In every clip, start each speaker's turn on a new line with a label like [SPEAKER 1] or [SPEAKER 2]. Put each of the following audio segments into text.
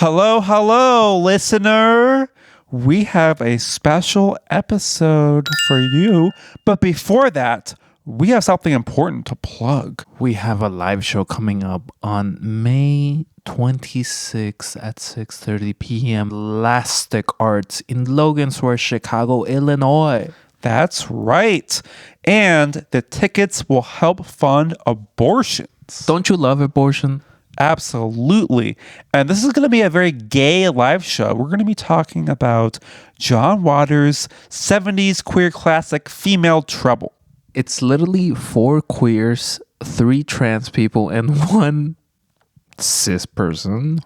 [SPEAKER 1] Hello, listener. We have a special episode for you. But before that, we have something important to plug.
[SPEAKER 2] We have a live show coming up on May 26th at 6:30 p.m. Elastic Arts in Logansport, Chicago, Illinois.
[SPEAKER 1] That's right. And the tickets will help fund abortions.
[SPEAKER 2] Don't you love abortion?
[SPEAKER 1] Absolutely. And this is going to be a very gay live show. We're going to be talking about John Waters' 70s queer classic, Female Trouble.
[SPEAKER 2] It's literally 4 queers, 3 trans people, and 1 cis person.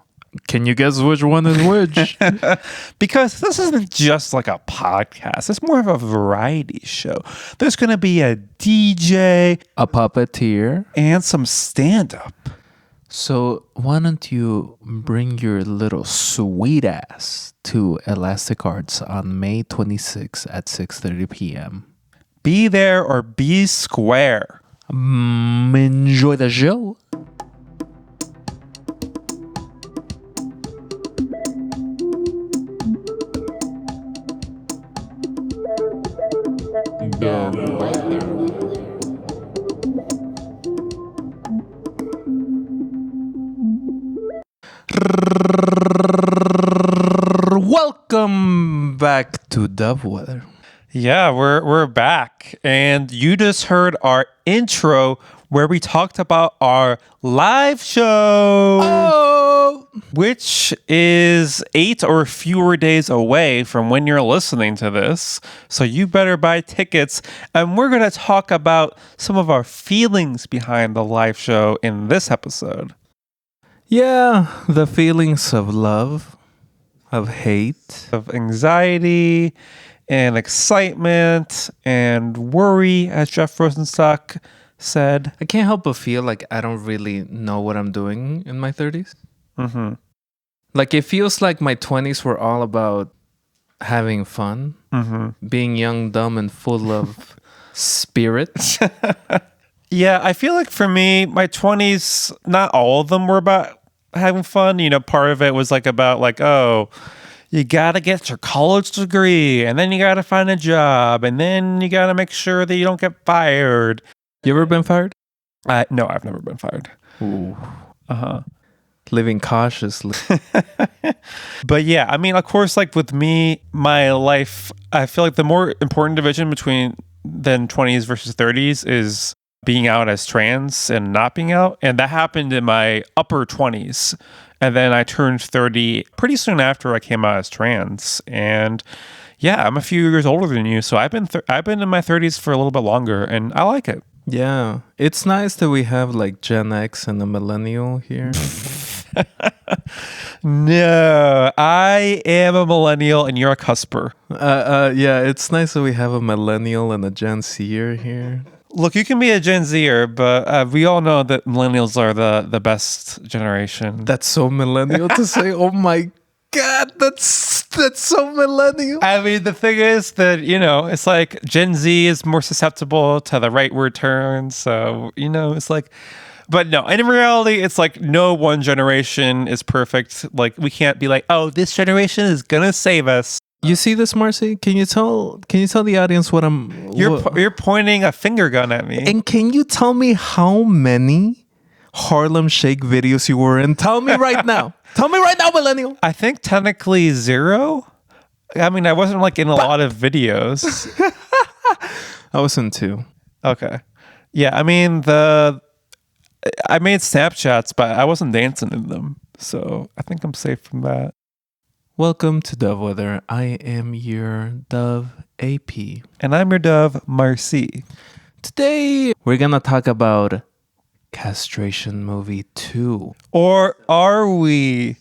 [SPEAKER 2] Can you guess which one is which?
[SPEAKER 1] Because this isn't just like a podcast. It's more of a variety show. There's going to be a DJ,
[SPEAKER 2] a puppeteer,
[SPEAKER 1] and some stand-up.
[SPEAKER 2] So why don't you bring your little sweet ass to Elastic Arts on May 26th at 6:30 p.m.
[SPEAKER 1] Be there or be square.
[SPEAKER 2] Enjoy the show. Welcome back to Dove Weather.
[SPEAKER 1] Yeah, we're back, and you just heard our intro where we talked about our live show, which is 8 or fewer days away from when you're listening to this. So you better buy tickets, and we're going to talk about some of our feelings behind the live show in this episode.
[SPEAKER 2] Yeah, the feelings of love, of hate,
[SPEAKER 1] of anxiety and excitement and worry, as Jeff Rosenstock said.
[SPEAKER 2] I can't help but feel like I don't really know what I'm doing in my 30s.
[SPEAKER 1] Mm-hmm.
[SPEAKER 2] Like, it feels like my 20s were all about having fun, being young, dumb, and full of spirit.
[SPEAKER 1] Yeah, I feel like for me, my 20s, not all of them were about having fun. You know, part of it was like about like, oh, you got to get your college degree, and then you got to find a job, and then you got to make sure that you don't get fired.
[SPEAKER 2] You ever been fired?
[SPEAKER 1] No, I've never been fired.
[SPEAKER 2] Ooh. Living cautiously.
[SPEAKER 1] But yeah, I mean, of course, like with me, my life, I feel like the more important division than 20s versus 30s is being out as trans and not being out. And that happened in my upper 20s. And then I turned 30 pretty soon after I came out as trans. And yeah, I'm a few years older than you. So I've been in my 30s for a little bit longer, and I like it.
[SPEAKER 2] Yeah. It's nice that we have like Gen X and a millennial here.
[SPEAKER 1] No, I am a millennial and you're a cusper.
[SPEAKER 2] Yeah, it's nice that we have a millennial and a Gen Zer here.
[SPEAKER 1] Look, you can be a Gen Zer, but we all know that millennials are the best generation.
[SPEAKER 2] That's so millennial to say. Oh my God, that's so millennial.
[SPEAKER 1] I mean, the thing is that, you know, it's like Gen Z is more susceptible to the rightward turn. So, you know, it's like, but no, in reality, it's like no one generation is perfect. Like, we can't be like, oh, this generation is going to save us.
[SPEAKER 2] You see this, Marcy? Can you tell the audience what I'm...
[SPEAKER 1] You're pointing a finger gun at me.
[SPEAKER 2] And can you tell me how many Harlem Shake videos you were in? Tell me right now. Tell me right now, millennial.
[SPEAKER 1] I think technically 0. I mean, I wasn't like in a lot of videos.
[SPEAKER 2] I was in 2.
[SPEAKER 1] Okay. Yeah, I mean, I made Snapchats, but I wasn't dancing in them. So I think I'm safe from that.
[SPEAKER 2] Welcome to Dove Weather. I am your Dove AP.
[SPEAKER 1] And I'm your Dove, Marcy.
[SPEAKER 2] Today, we're going to talk about Castration Movie 2.
[SPEAKER 1] Or are we?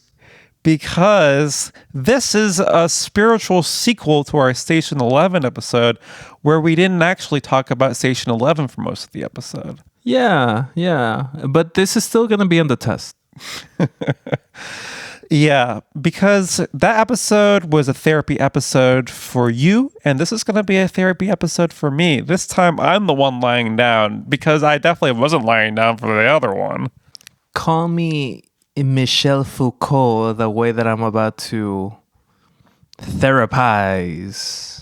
[SPEAKER 1] Because this is a spiritual sequel to our Station 11 episode, where we didn't actually talk about Station 11 for most of the episode.
[SPEAKER 2] Yeah. But this is still going to be on the test.
[SPEAKER 1] Yeah, because that episode was a therapy episode for you, and this is going to be a therapy episode for me. This time, I'm the one lying down, because I definitely wasn't lying down for the other one.
[SPEAKER 2] Call me Michel Foucault the way that I'm about to therapize.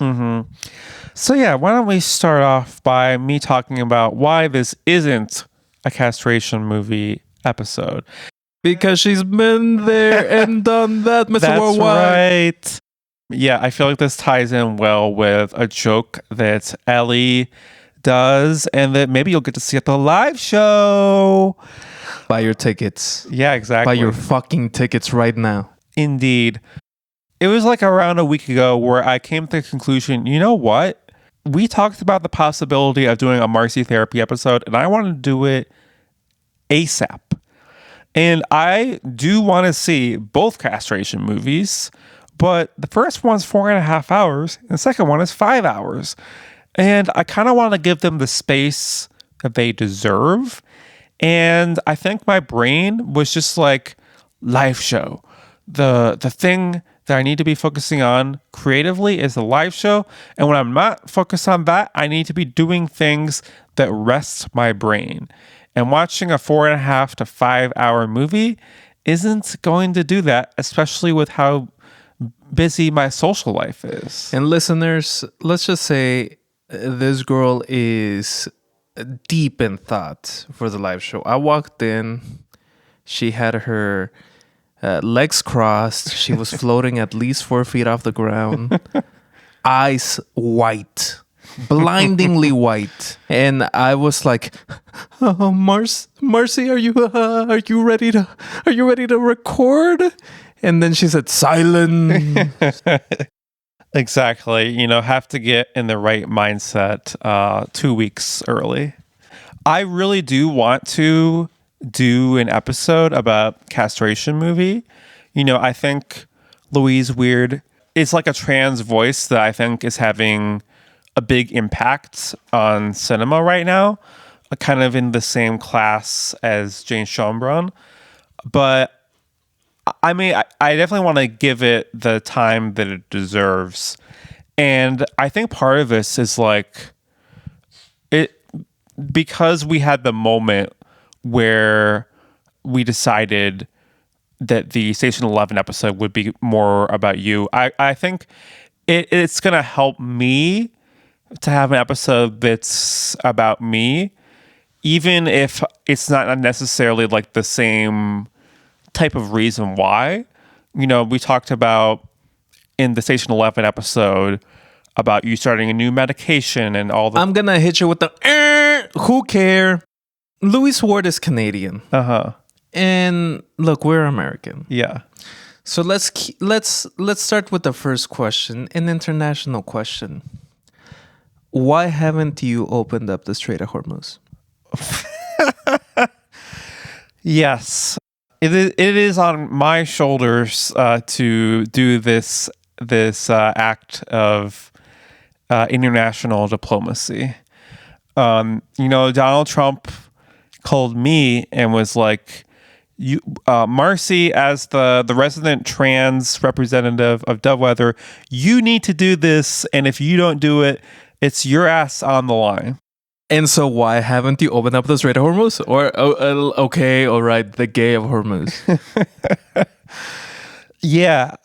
[SPEAKER 1] So yeah, why don't we start off by me talking about why this isn't a castration movie episode?
[SPEAKER 2] Because she's been there and done that, Mr.
[SPEAKER 1] That's
[SPEAKER 2] Worldwide.
[SPEAKER 1] right. Yeah, I feel like this ties in well with a joke that Ellie does and that maybe you'll get to see at the live show.
[SPEAKER 2] Buy your tickets.
[SPEAKER 1] Yeah, exactly.
[SPEAKER 2] Buy your fucking tickets right now.
[SPEAKER 1] Indeed. It was like around a week ago where I came to the conclusion, you know what? We talked about the possibility of doing a Marcy therapy episode, and I want to do it ASAP. And I do want to see both castration movies, but the first one's 4.5 hours, and the second one is 5 hours. And I kind of want to give them the space that they deserve. And I think my brain was just like, live show. The thing that I need to be focusing on creatively is the live show. And when I'm not focused on that, I need to be doing things that rest my brain. And watching a 4.5 to 5 hour movie isn't going to do that, especially with how busy my social life is.
[SPEAKER 2] And listeners, let's just say this girl is deep in thought for the live show. I walked in, she had her legs crossed, she was floating at least 4 feet off the ground, eyes white, blindingly white, and I was like, oh, Marcy, are you ready to record? And then she said, silence.
[SPEAKER 1] Exactly. You know, have to get in the right mindset 2 weeks early. I really do want to do an episode about Castration Movie. You know, I think Louise Weird is like a trans voice that I think is having a big impact on cinema right now, kind of in the same class as Jane Schonbrun. But I mean, I definitely want to give it the time that it deserves. And I think part of this is like it because we had the moment where we decided that the Station 11 episode would be more about you. I think it's going to help me to have an episode that's about me, even if it's not necessarily like the same type of reason why. You know, we talked about in the Station 11 episode about you starting a new medication and all the...
[SPEAKER 2] I'm gonna hit you with the who care. Louise Ward is Canadian. And look, we're American.
[SPEAKER 1] Yeah.
[SPEAKER 2] So let's start with the first question, an international question. Why haven't you opened up the Strait of Hormuz?
[SPEAKER 1] Yes. It is on my shoulders to do this act of international diplomacy. You know, Donald Trump called me and was like, "You, Marcy, as the resident trans representative of Doveweather, you need to do this, and if you don't do it, it's your ass on the line."
[SPEAKER 2] And so why haven't you opened up the Strait of Hormuz? Or, okay, all right, the gay of Hormuz.
[SPEAKER 1] Yeah.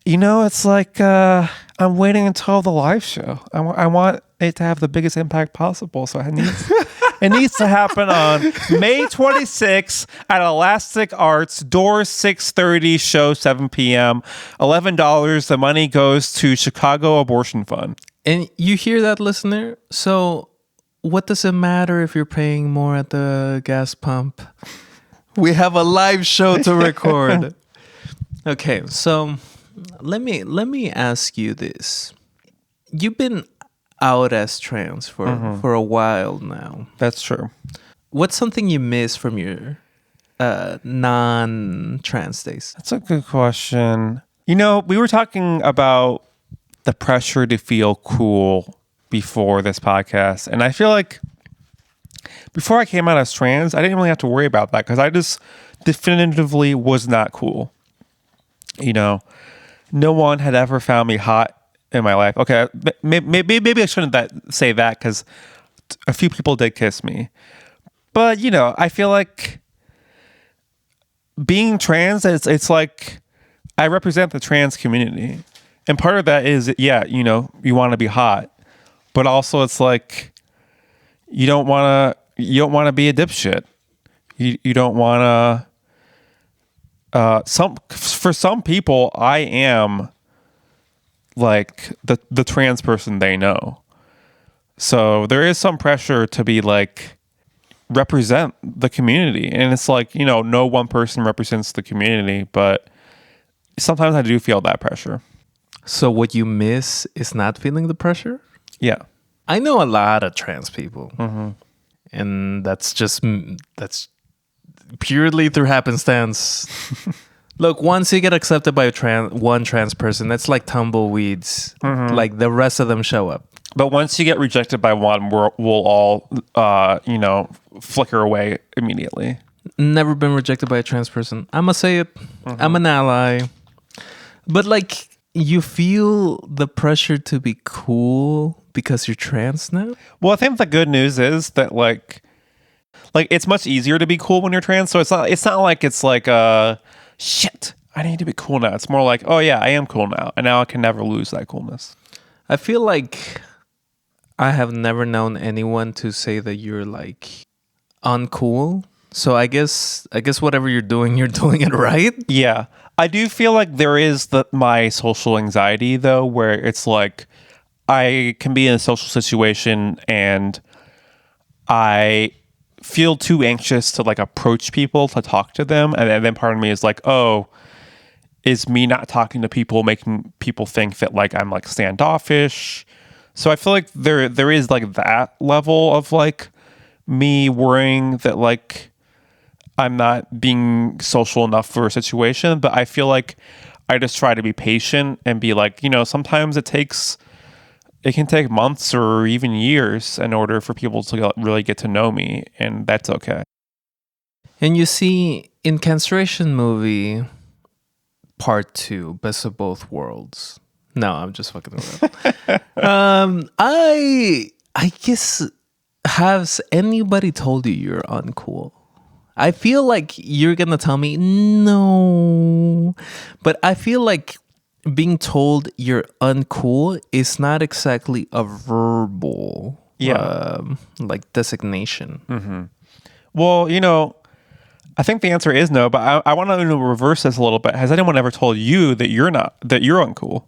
[SPEAKER 1] You know, it's like I'm waiting until the live show. I want it to have the biggest impact possible. So it needs to happen on May 26th at Elastic Arts, doors 6:30, show 7 p.m. $11. The money goes to Chicago Abortion Fund.
[SPEAKER 2] And you hear that, listener? So what does it matter if you're paying more at the gas pump? We have a live show to record. Okay, so let me ask you this. You've been out as trans for a while now.
[SPEAKER 1] That's true.
[SPEAKER 2] What's something you miss from your non-trans days?
[SPEAKER 1] That's a good question. You know, we were talking about the pressure to feel cool before this podcast. And I feel like before I came out as trans, I didn't really have to worry about that because I just definitively was not cool. You know, no one had ever found me hot in my life. Okay, maybe I shouldn't say that because a few people did kiss me. But, you know, I feel like being trans, it's like I represent the trans community. And part of that is, yeah, you know, you want to be hot, but also it's like you don't want to be a dipshit. You don't want to for some people I am like the trans person they know. So there is some pressure to be like represent the community, and it's like, you know, no one person represents the community, but sometimes I do feel that pressure.
[SPEAKER 2] So what you miss is not feeling the pressure?
[SPEAKER 1] Yeah.
[SPEAKER 2] I know a lot of trans people. And that's purely through happenstance. Look, once you get accepted by one trans person, that's like tumbleweeds. Like the rest of them show up.
[SPEAKER 1] But once you get rejected by one, we'll all, you know, flicker away immediately.
[SPEAKER 2] Never been rejected by a trans person. I'm going to say it. I'm an ally. But like, you feel the pressure to be cool because you're trans now?
[SPEAKER 1] Well, I think the good news is that like it's much easier to be cool when you're trans. So it's not like it's like shit, I need to be cool now. It's more like, oh yeah, I am cool now, and now I can never lose that coolness.
[SPEAKER 2] I feel like I have never known anyone to say that you're like uncool. So I guess whatever you're doing it right.
[SPEAKER 1] Yeah. I do feel like there is my social anxiety though, where it's like I can be in a social situation and I feel too anxious to like approach people to talk to them, and then part of me is like, oh, is me not talking to people making people think that like I'm like standoffish? So I feel like there is like that level of like me worrying that like I'm not being social enough for a situation, but I feel like I just try to be patient and be like, you know, sometimes it can take months or even years in order for people to really get to know me, and that's okay.
[SPEAKER 2] And you see, in Castration Movie Part 2, Best of Both Worlds. No, I'm just fucking around. I guess, has anybody told you you're uncool? I feel like you're gonna tell me no, but I feel like being told you're uncool is not exactly a verbal like designation.
[SPEAKER 1] Well, you know, I think the answer is no, but I want to reverse this a little bit. Has anyone ever told you that you're uncool?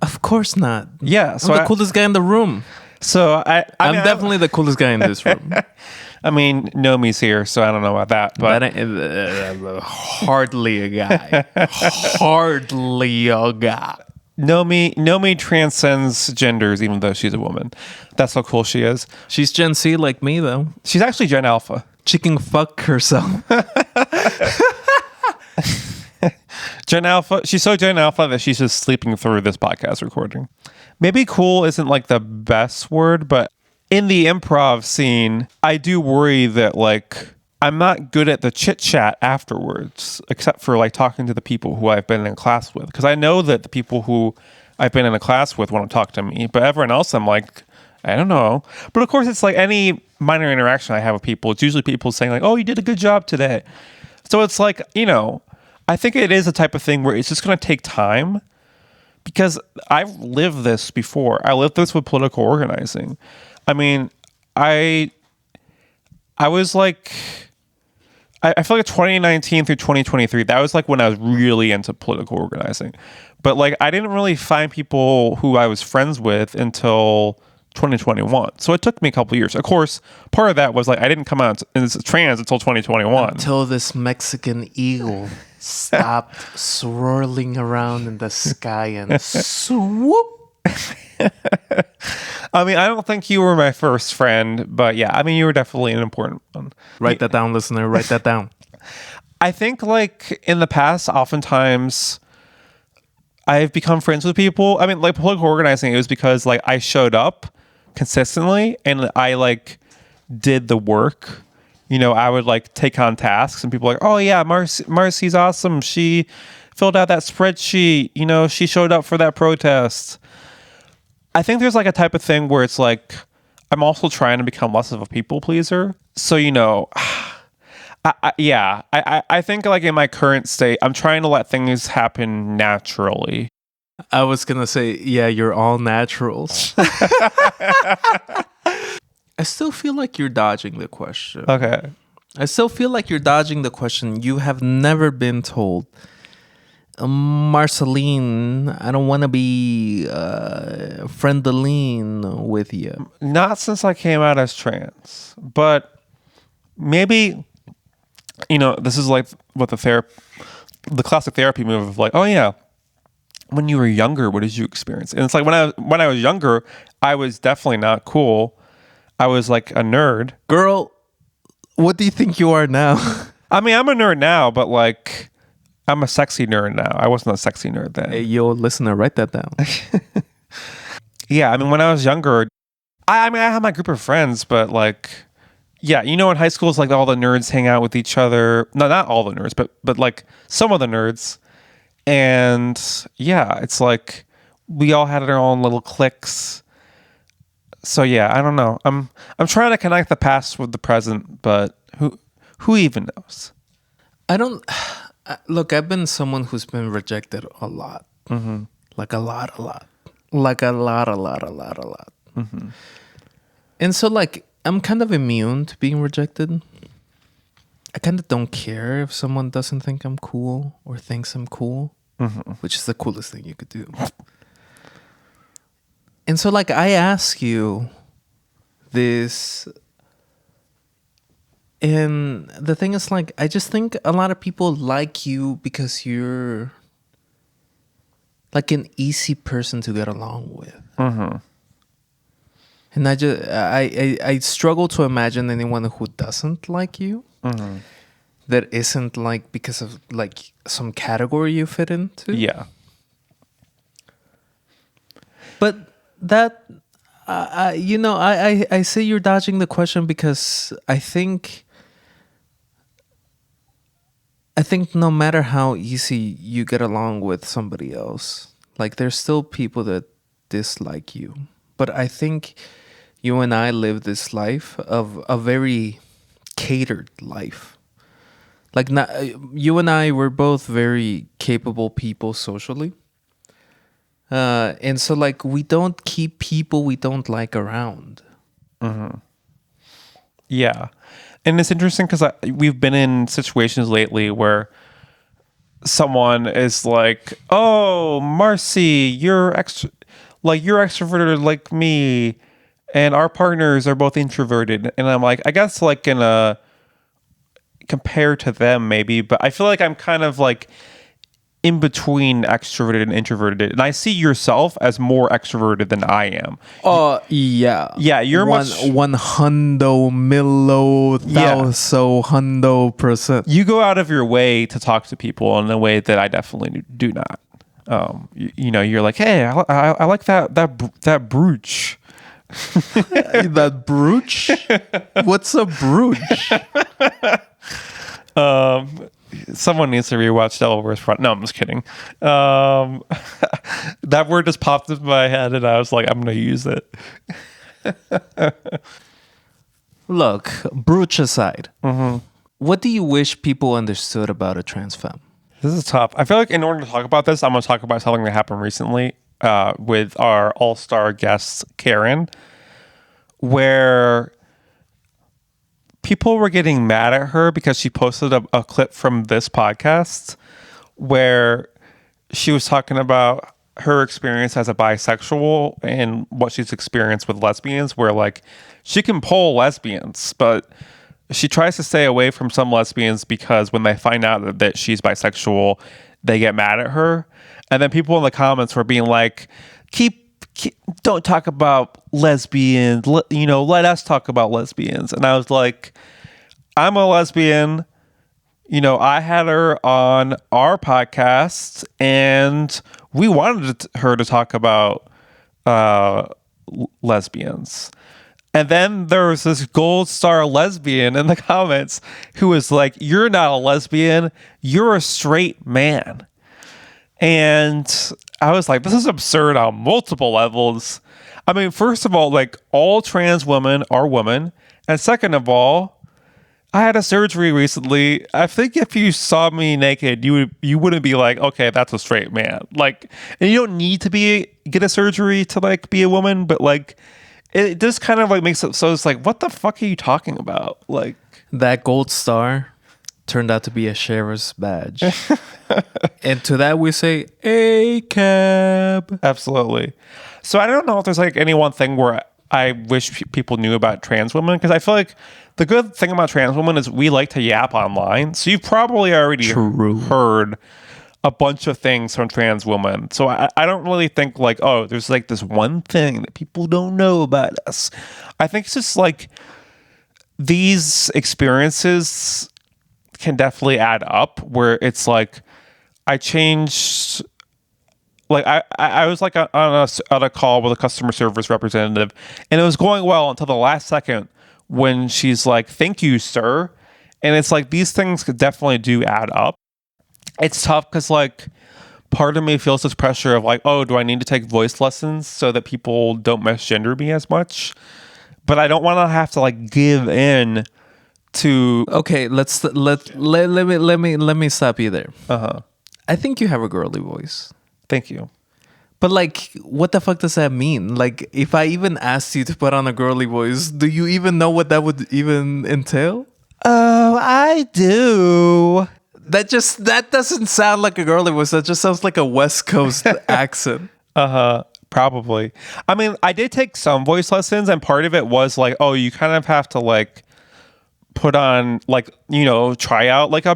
[SPEAKER 2] Of course not.
[SPEAKER 1] Yeah, so
[SPEAKER 2] I'm the coolest guy in the room.
[SPEAKER 1] So I'm
[SPEAKER 2] definitely the coolest guy in this room.
[SPEAKER 1] I mean, Nomi's here, so I don't know about that. But
[SPEAKER 2] that ain't, hardly a guy. Hardly a guy.
[SPEAKER 1] Nomi transcends genders, even though she's a woman. That's how cool she is.
[SPEAKER 2] She's Gen Z like me, though.
[SPEAKER 1] She's actually Gen Alpha.
[SPEAKER 2] She can fuck herself.
[SPEAKER 1] Gen Alpha. She's so Gen Alpha that she's just sleeping through this podcast recording. Maybe cool isn't like the best word, but in the improv scene, I do worry that like I'm not good at the chit chat afterwards, except for like talking to the people who I've been in class with. Because I know that the people who I've been in a class with want to talk to me, but everyone else, I'm like, I don't know. But of course, it's like any minor interaction I have with people, it's usually people saying like, oh, you did a good job today. So it's like, you know, I think it is a type of thing where it's just going to take time, because I've lived this before. I lived this with political organizing. I mean, I was like, I feel like 2019 through 2023, that was like when I was really into political organizing. But like, I didn't really find people who I was friends with until 2021. So it took me a couple of years. Of course, part of that was like, I didn't come out as trans until 2021.
[SPEAKER 2] Until this Mexican eagle stopped swirling around in the sky and swoop.
[SPEAKER 1] I mean, I don't think you were my first friend, but yeah, I mean, you were definitely an important one.
[SPEAKER 2] Write that down, listener. Write that down.
[SPEAKER 1] I think like in the past, oftentimes I've become friends with people. I mean, like political organizing, it was because like I showed up consistently and I like did the work. You know, I would like take on tasks and people are like, oh yeah, Marcy's awesome. She filled out that spreadsheet. You know, she showed up for that protest. I think there's like a type of thing where it's like, I'm also trying to become less of a people pleaser. So, you know, I think like in my current state, I'm trying to let things happen naturally.
[SPEAKER 2] I was gonna say, yeah, you're all naturals. I still feel like you're dodging the question.
[SPEAKER 1] Okay.
[SPEAKER 2] I still feel like you're dodging the question. You have never been told, Marceline, I don't want to be friendaline with you.
[SPEAKER 1] Not since I came out as trans, but maybe, this is like what the classic therapy move of like, oh yeah, when you were younger, what did you experience? And it's like when I was younger, I was definitely not cool. I was like a nerd.
[SPEAKER 2] Girl, what do you think you are now?
[SPEAKER 1] I mean, I'm a nerd now, but like, I'm a sexy nerd now. I wasn't a sexy nerd then.
[SPEAKER 2] Hey, yo, listener, write that down.
[SPEAKER 1] Yeah, I mean, when I was younger, I had my group of friends, but like, yeah, in high school, it's like all the nerds hang out with each other. No, not all the nerds, but like some of the nerds. And yeah, it's like we all had our own little cliques. So yeah, I don't know. I'm trying to connect the past with the present, but who even knows?
[SPEAKER 2] I don't look. I've been someone who's been rejected a lot, like a lot, like a lot.
[SPEAKER 1] Mm-hmm.
[SPEAKER 2] And so, like, I'm kind of immune to being rejected. I kind of don't care if someone doesn't think I'm cool or thinks I'm cool, which is the coolest thing you could do. And so, like, I ask you this, and the thing is, like, I just think a lot of people like you because you're like an easy person to get along with.
[SPEAKER 1] Mm-hmm.
[SPEAKER 2] And I struggle to imagine anyone who doesn't like you.
[SPEAKER 1] Mm-hmm.
[SPEAKER 2] That isn't like because of like some category you fit into.
[SPEAKER 1] Yeah.
[SPEAKER 2] But that, I say you're dodging the question because I think no matter how easy you get along with somebody else, like there's still people that dislike you. But I think you and I live this life of a very catered life. Like, not, you and I were both very capable people socially. And so, like, we don't keep people we don't like around.
[SPEAKER 1] Mm-hmm. Yeah. And it's interesting because we've been in situations lately where someone is like, oh, Marcy, you're extroverted like me, and our partners are both introverted. And I'm like, I guess like compared to them maybe, but I feel like I'm kind of like in between extroverted and introverted, and I see yourself as more extroverted than I am.
[SPEAKER 2] Yeah,
[SPEAKER 1] you're
[SPEAKER 2] one hundo millo thouso hundo %.
[SPEAKER 1] You go out of your way to talk to people in a way that I definitely do not. You're like, hey, I like that brooch.
[SPEAKER 2] That brooch? What's a brooch?
[SPEAKER 1] Someone needs to rewatch Devil Wears Prada. No, I'm just kidding. That word just popped into my head, and I was like, I'm going to use it.
[SPEAKER 2] Look, brooch aside, what do you wish people understood about a trans femme?
[SPEAKER 1] This is tough. I feel like in order to talk about this, I'm going to talk about something that happened recently with our all-star guest, Karen, where people were getting mad at her because she posted a clip from this podcast where she was talking about her experience as a bisexual and what she's experienced with lesbians, where like she can pull lesbians, but she tries to stay away from some lesbians because when they find out that she's bisexual, they get mad at her. And then people in the comments were being like, don't talk about lesbians, let us talk about lesbians. And I was like, I'm a lesbian. I had her on our podcast and we wanted her to talk about lesbians. And then there was this gold star lesbian in the comments who was like, you're not a lesbian, you're a straight man. And I was like, this is absurd on multiple levels. I mean, first of all, like all trans women are women. And second of all, I had a surgery recently. I think if you saw me naked, you wouldn't be like, okay, that's a straight man. Like, and you don't need to get a surgery to like be a woman, but like, it just kind of like makes it so it's like, what the fuck are you talking about? Like
[SPEAKER 2] That gold star turned out to be a sheriff's badge. And to that we say, a cab.
[SPEAKER 1] absolutely. So I don't know if there's like any one thing where I wish people knew about trans women, because I feel like the good thing about trans women is we like to yap online. So you've probably already heard a bunch of things from trans women. So I don't really think like, oh, there's like this one thing that people don't know about us. I think it's just like these experiences can definitely add up, where it's like I changed. Like I was like on a call with a customer service representative, and it was going well until the last second when she's like, "Thank you, sir," and it's like these things could definitely do add up. It's tough because like part of me feels this pressure of like, oh, do I need to take voice lessons so that people don't misgender me as much? But I don't want to have to like give in to.
[SPEAKER 2] Okay, let me stop you there. I think you have a girly voice.
[SPEAKER 1] Thank you.
[SPEAKER 2] But like, what the fuck does that mean? Like, if I even asked you to put on a girly voice, do you even know what that would even entail?
[SPEAKER 1] Oh, I do.
[SPEAKER 2] That doesn't sound like a girly voice. That just sounds like a West Coast accent.
[SPEAKER 1] Probably. I mean, I did take some voice lessons, and part of it was like, oh, you kind of have to like put on like, you know, try out like a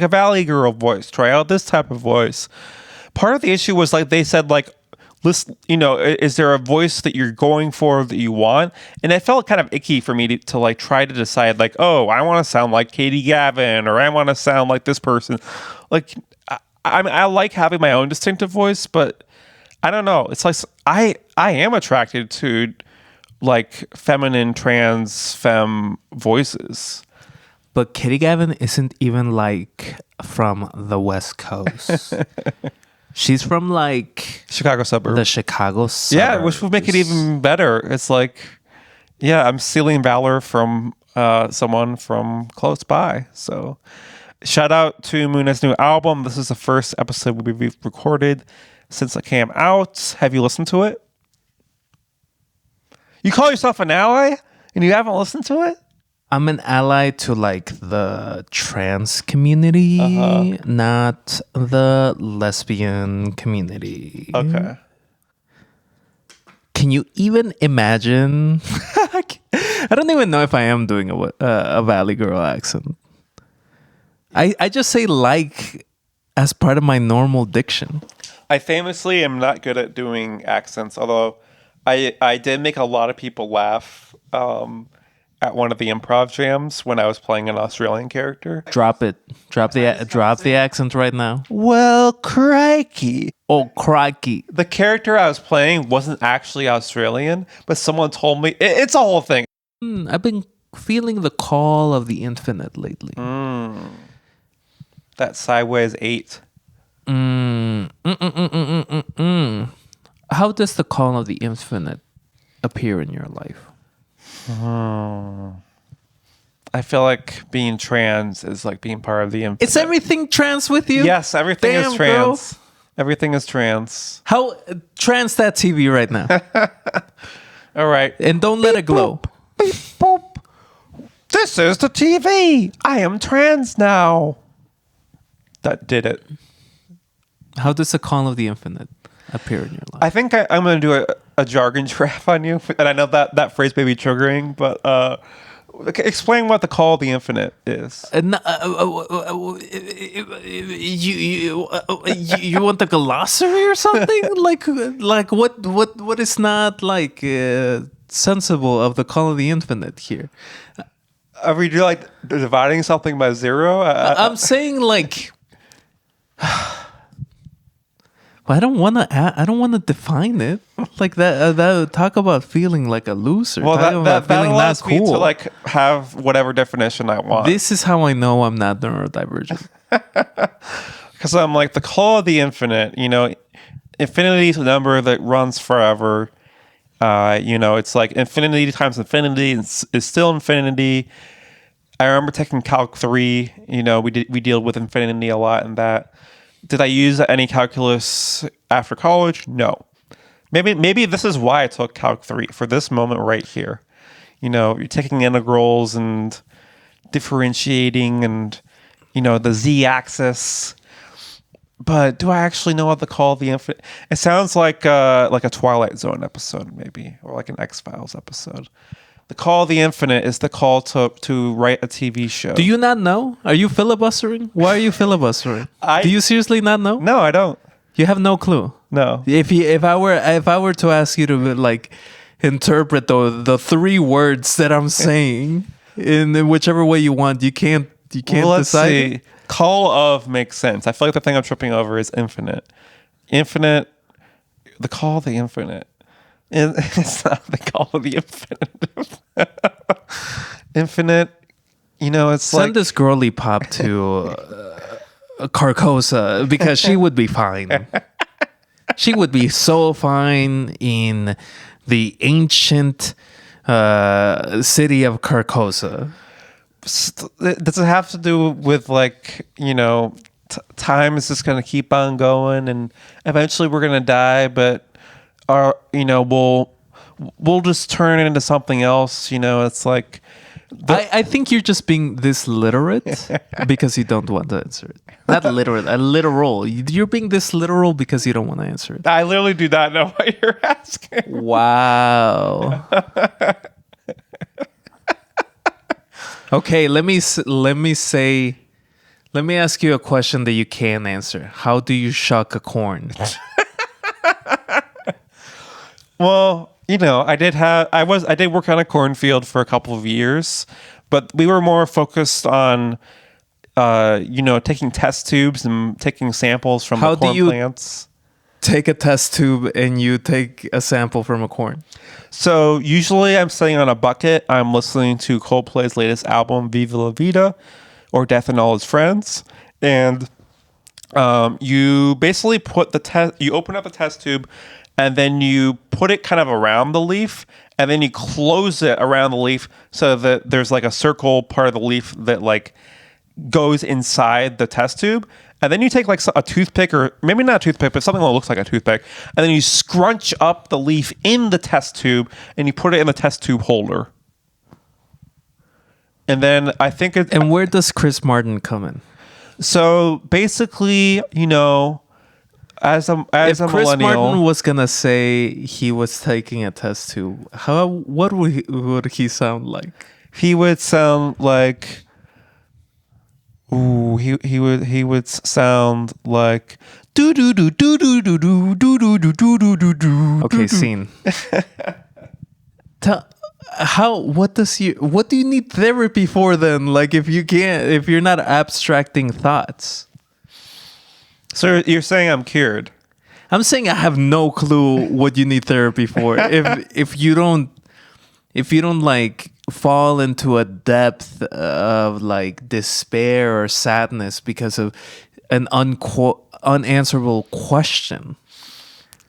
[SPEAKER 1] Valley Girl voice, try out this type of voice. Part of the issue was like they said like, listen, you know, is there a voice that you're going for that you want? And it felt kind of icky for me to like try to decide like, oh, I want to sound like Katie Gavin, or I want to sound like this person. Like I like having my own distinctive voice, but I don't know. It's like I am attracted to like feminine trans femme voices.
[SPEAKER 2] But Katie Gavin isn't even like from the West Coast. She's from like
[SPEAKER 1] Chicago suburb.
[SPEAKER 2] The Chicago suburbs.
[SPEAKER 1] Yeah, which would make it even better. It's like, yeah, I'm stealing valor from someone from close by. So shout out to Muna's new album. This is the first episode we've recorded since it came out. Have you listened to it? You call yourself an ally and you haven't listened to it?
[SPEAKER 2] I'm an ally to like the trans community, not the lesbian community.
[SPEAKER 1] Okay.
[SPEAKER 2] Can you even imagine? I don't even know if I am doing a Valley Girl accent. I just say like as part of my normal diction.
[SPEAKER 1] I famously am not good at doing accents, although I did make a lot of people laugh at one of the improv jams when I was playing an Australian character.
[SPEAKER 2] Drop it. Drop the accent right now.
[SPEAKER 1] Well, crikey.
[SPEAKER 2] Oh, crikey.
[SPEAKER 1] The character I was playing wasn't actually Australian, but someone told me it's a whole thing.
[SPEAKER 2] I've been feeling the call of the infinite lately.
[SPEAKER 1] That sideways 8.
[SPEAKER 2] How does the call of the infinite appear in your life?
[SPEAKER 1] I feel like being trans is like being part of the infinite.
[SPEAKER 2] Is everything trans with you?
[SPEAKER 1] Yes, everything is trans.
[SPEAKER 2] Girl.
[SPEAKER 1] Everything is trans.
[SPEAKER 2] How trans that TV right now?
[SPEAKER 1] All right.
[SPEAKER 2] And don't let it glow.
[SPEAKER 1] Beep, boop. This is the TV. I am trans now. That did it.
[SPEAKER 2] How does the call of the infinite appear in your life?
[SPEAKER 1] I think I'm going to do a jargon trap on you. And I know that phrase may be triggering, but explain what the call of the infinite is.
[SPEAKER 2] You want the glossary or something? like what is not like sensible of the call of the infinite here?
[SPEAKER 1] Are we like dividing something by 0?
[SPEAKER 2] I'm saying like I don't want to define it like that. That talk about feeling like a loser.
[SPEAKER 1] Well, that allows
[SPEAKER 2] not cool.
[SPEAKER 1] me to like have whatever definition I want.
[SPEAKER 2] This is how I know I'm not neurodivergent.
[SPEAKER 1] Because I'm like the call of the infinite. You know, infinity is a number that runs forever. You know, it's like infinity times infinity is still infinity. I remember taking Calc 3. We deal with infinity a lot in that. Did I use any calculus after college? No. Maybe this is why I took Calc 3 for this moment right here. You're taking integrals and differentiating and, the z-axis. But do I actually know what the call of the infinite? It sounds like a Twilight Zone episode, maybe, or like an X-Files episode. The call of the infinite is the call to write a TV show.
[SPEAKER 2] Do you not know? Are you filibustering? Why are you filibustering? Do you seriously not know?
[SPEAKER 1] No, I don't.
[SPEAKER 2] You have no clue.
[SPEAKER 1] No.
[SPEAKER 2] If I were to ask you to like interpret the 3 words that I'm saying in whichever way you want, you can't
[SPEAKER 1] Let's
[SPEAKER 2] decide.
[SPEAKER 1] see. Call of makes sense. I feel like the thing I'm tripping over is infinite. Infinite. The call of the infinite. It's not the call of the infinite. Infinite. It's
[SPEAKER 2] Send
[SPEAKER 1] like
[SPEAKER 2] this girly pop to Carcosa because she would be fine. She would be so fine in the ancient city of Carcosa.
[SPEAKER 1] Does it have to do with like time is just going to keep on going and eventually we're going to die, but we'll just turn it into something else. It's like
[SPEAKER 2] I think you're just being this literate because you don't want to answer it. Not literate, literal. You're being this literal because you don't want to answer it.
[SPEAKER 1] I literally do not know what you're asking.
[SPEAKER 2] Wow. Okay, let me ask you a question that you can answer. How do you shuck a corn?
[SPEAKER 1] Well, I did work on a cornfield for a couple of years, but we were more focused on taking test tubes and taking samples from the corn plants.
[SPEAKER 2] Take a test tube and you take a sample from a corn?
[SPEAKER 1] So usually I'm sitting on a bucket. I'm listening to Coldplay's latest album, Viva La Vida, or Death and All His Friends. And you basically you open up the test tube and then you put it kind of around the leaf and then you close it around the leaf so that there's like a circle part of the leaf that like goes inside the test tube. And then you take like a toothpick, or maybe not a toothpick, but something that looks like a toothpick. And then you scrunch up the leaf in the test tube and you put it in the test tube holder. And then I think it...
[SPEAKER 2] And where does Chris Martin come in?
[SPEAKER 1] So basically, as a
[SPEAKER 2] Chris
[SPEAKER 1] millennial...
[SPEAKER 2] Martin was going to say he was taking a test tube, what would he sound like?
[SPEAKER 1] He would sound like... Ooh, he would sound like do do do do do do do do do do do do do do.
[SPEAKER 2] Okay, scene. What do you need therapy for then? Like if you're not abstracting thoughts.
[SPEAKER 1] So you're saying I'm cured?
[SPEAKER 2] I'm saying I have no clue what you need therapy for. if you don't like fall into a depth of like despair or sadness because of an unanswerable question.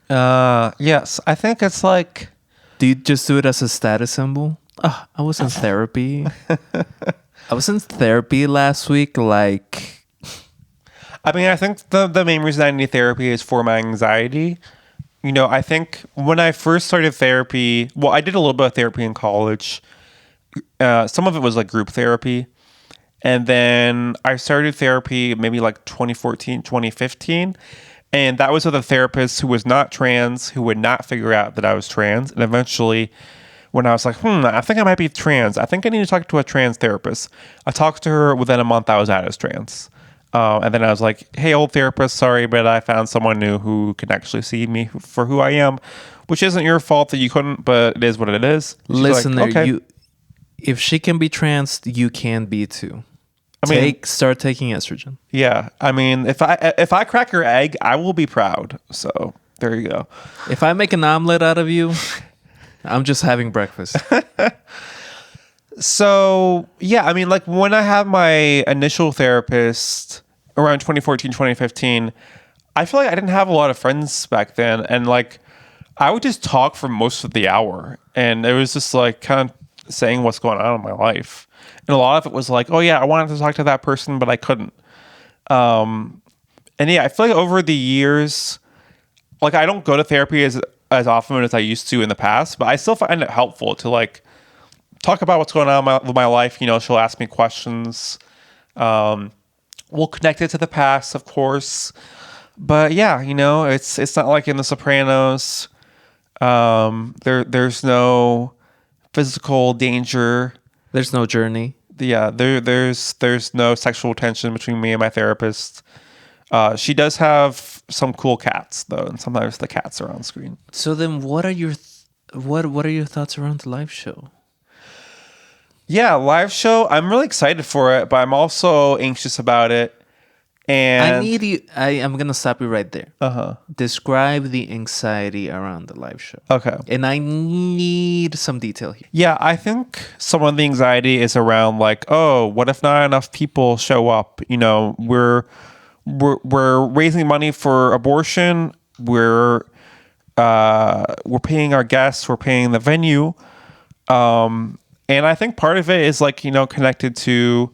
[SPEAKER 1] Yes, I think it's like...
[SPEAKER 2] Do you just do it as a status symbol? Oh, I was in therapy. I was in therapy last week. Like,
[SPEAKER 1] I mean, I think the main reason I need therapy is for my anxiety. I think when I first started therapy, well, I did a little bit of therapy in college. Some of it was like group therapy. And then I started therapy maybe like 2014, 2015. And that was with a therapist who was not trans, who would not figure out that I was trans. And eventually, when I was like, I think I might be trans. I think I need to talk to a trans therapist. I talked to her within a month I was out as trans. And then I was like, hey, old therapist, sorry, but I found someone new who can actually see me for who I am, which isn't your fault that you couldn't, but it is what it is.
[SPEAKER 2] Listen, like, okay. If she can be trans, you can be too. Start taking estrogen.
[SPEAKER 1] Yeah, I mean, if I crack your egg, I will be proud. So there you go.
[SPEAKER 2] If I make an omelet out of you, I'm just having breakfast.
[SPEAKER 1] So yeah, I mean, like when I had my initial therapist around 2014, 2015, I feel like I didn't have a lot of friends back then, and like I would just talk for most of the hour, and it was just like kind of saying what's going on in my life. And a lot of it was like, oh yeah, I wanted to talk to that person, but I couldn't. And yeah, I feel like over the years, like I don't go to therapy as often as I used to in the past, but I still find it helpful to like talk about what's going on with my life. You know, she'll ask me questions. We'll connect it to the past, of course. But yeah, you know, it's not like in The Sopranos. There's no physical danger.
[SPEAKER 2] There's no journey.
[SPEAKER 1] Yeah, there's no sexual tension between me and my therapist. She does have some cool cats though, and sometimes the cats are on screen.
[SPEAKER 2] So then, what are your what are your thoughts around the live show?
[SPEAKER 1] Yeah, live show. I'm really excited for it, but I'm also anxious about it. And
[SPEAKER 2] I need you. I'm gonna stop you right there.
[SPEAKER 1] Uh-huh.
[SPEAKER 2] Describe the anxiety around the live show.
[SPEAKER 1] Okay.
[SPEAKER 2] And I need some detail here.
[SPEAKER 1] Yeah, I think some of the anxiety is around like, oh, what if not enough people show up? You know, we're raising money for abortion. We're paying our guests. We're paying the venue. And I think part of it is like, you know, connected to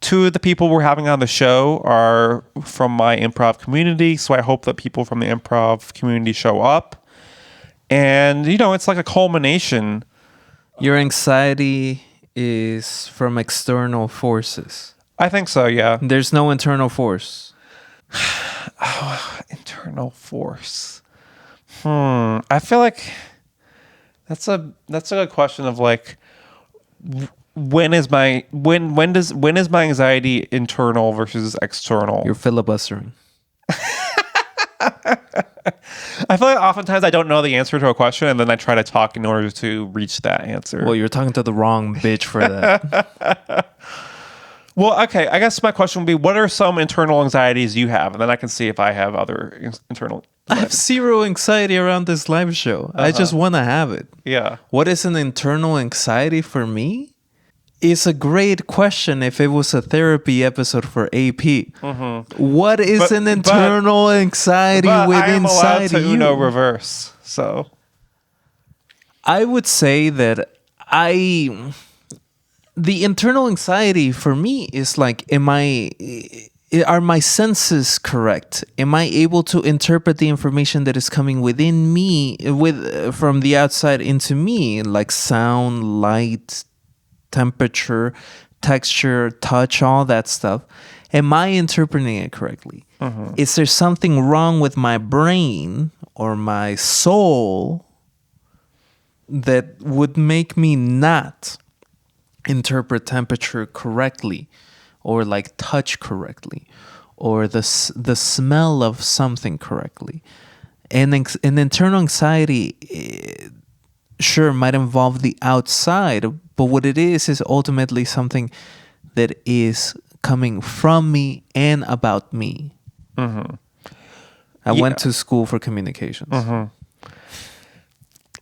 [SPEAKER 1] two of the people we're having on the show are from my improv community. So I hope that people from the improv community show up. And, you know, it's like a culmination.
[SPEAKER 2] Your anxiety is from external forces.
[SPEAKER 1] I think so, yeah.
[SPEAKER 2] There's no internal force.
[SPEAKER 1] Internal force. I feel like that's a good question of like, when is my anxiety internal versus external?
[SPEAKER 2] You're filibustering.
[SPEAKER 1] I feel like oftentimes I don't know the answer to a question, and then I try to talk in order to reach that answer.
[SPEAKER 2] Well, you're talking to the wrong bitch for that.
[SPEAKER 1] Well, okay. I guess my question would be, what are some internal anxieties you have? And then I can see if I have other internal.
[SPEAKER 2] I have zero anxiety around this live show. I just want to have it.
[SPEAKER 1] Yeah.
[SPEAKER 2] What is an internal anxiety for me? It's a great question if it was a therapy episode for AP. What is an internal anxiety within
[SPEAKER 1] I am allowed to
[SPEAKER 2] you?
[SPEAKER 1] Uno reverse, so
[SPEAKER 2] I would say that the internal anxiety for me is like, are my senses correct? Am I able to interpret the information that is coming within me, from the outside into me, like sound, light, temperature, texture, touch, all that stuff? Am I interpreting it correctly? Is there something wrong with my brain or my soul that would make me not interpret temperature correctly, or like touch correctly, or the smell of something correctly? And an internal anxiety, sure, might involve the outside, but what it is ultimately something that is coming from me and about me. I went to school for communications.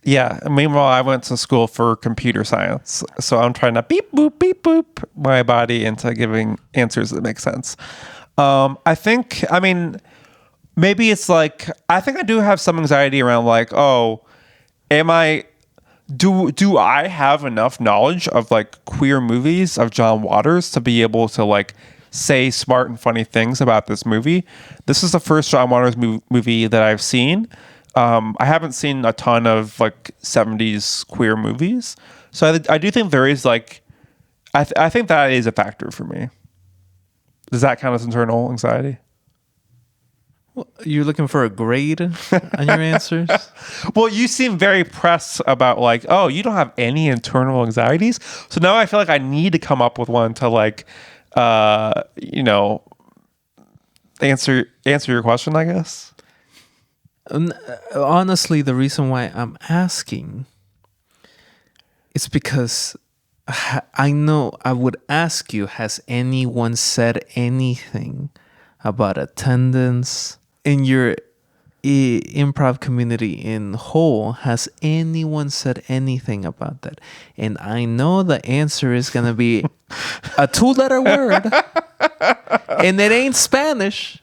[SPEAKER 1] yeah. Meanwhile, I went to school for computer science, so I'm trying to beep boop my body into giving answers that make sense. I think, I mean, maybe it's like, I think I do have some anxiety around like, oh, do I have enough knowledge of like queer movies of John Waters to be able to like say smart and funny things about this movie? This is the first John Waters movie that I've seen. I haven't seen a ton of like 70s queer movies. So I do think there is like, I think that is a factor for me. Does that count as internal anxiety?
[SPEAKER 2] Well, you're looking for a grade on your answers?
[SPEAKER 1] Well, you seem very pressed about like, oh, you don't have any internal anxieties. So now I feel like I need to come up with one to like, you know, answer your question, I guess.
[SPEAKER 2] Honestly, the reason why I'm asking is because I know I would ask you, has anyone said anything about attendance in your improv community in whole? Has anyone said anything about that? And I know the answer is going to be a 2-letter word, and it ain't Spanish.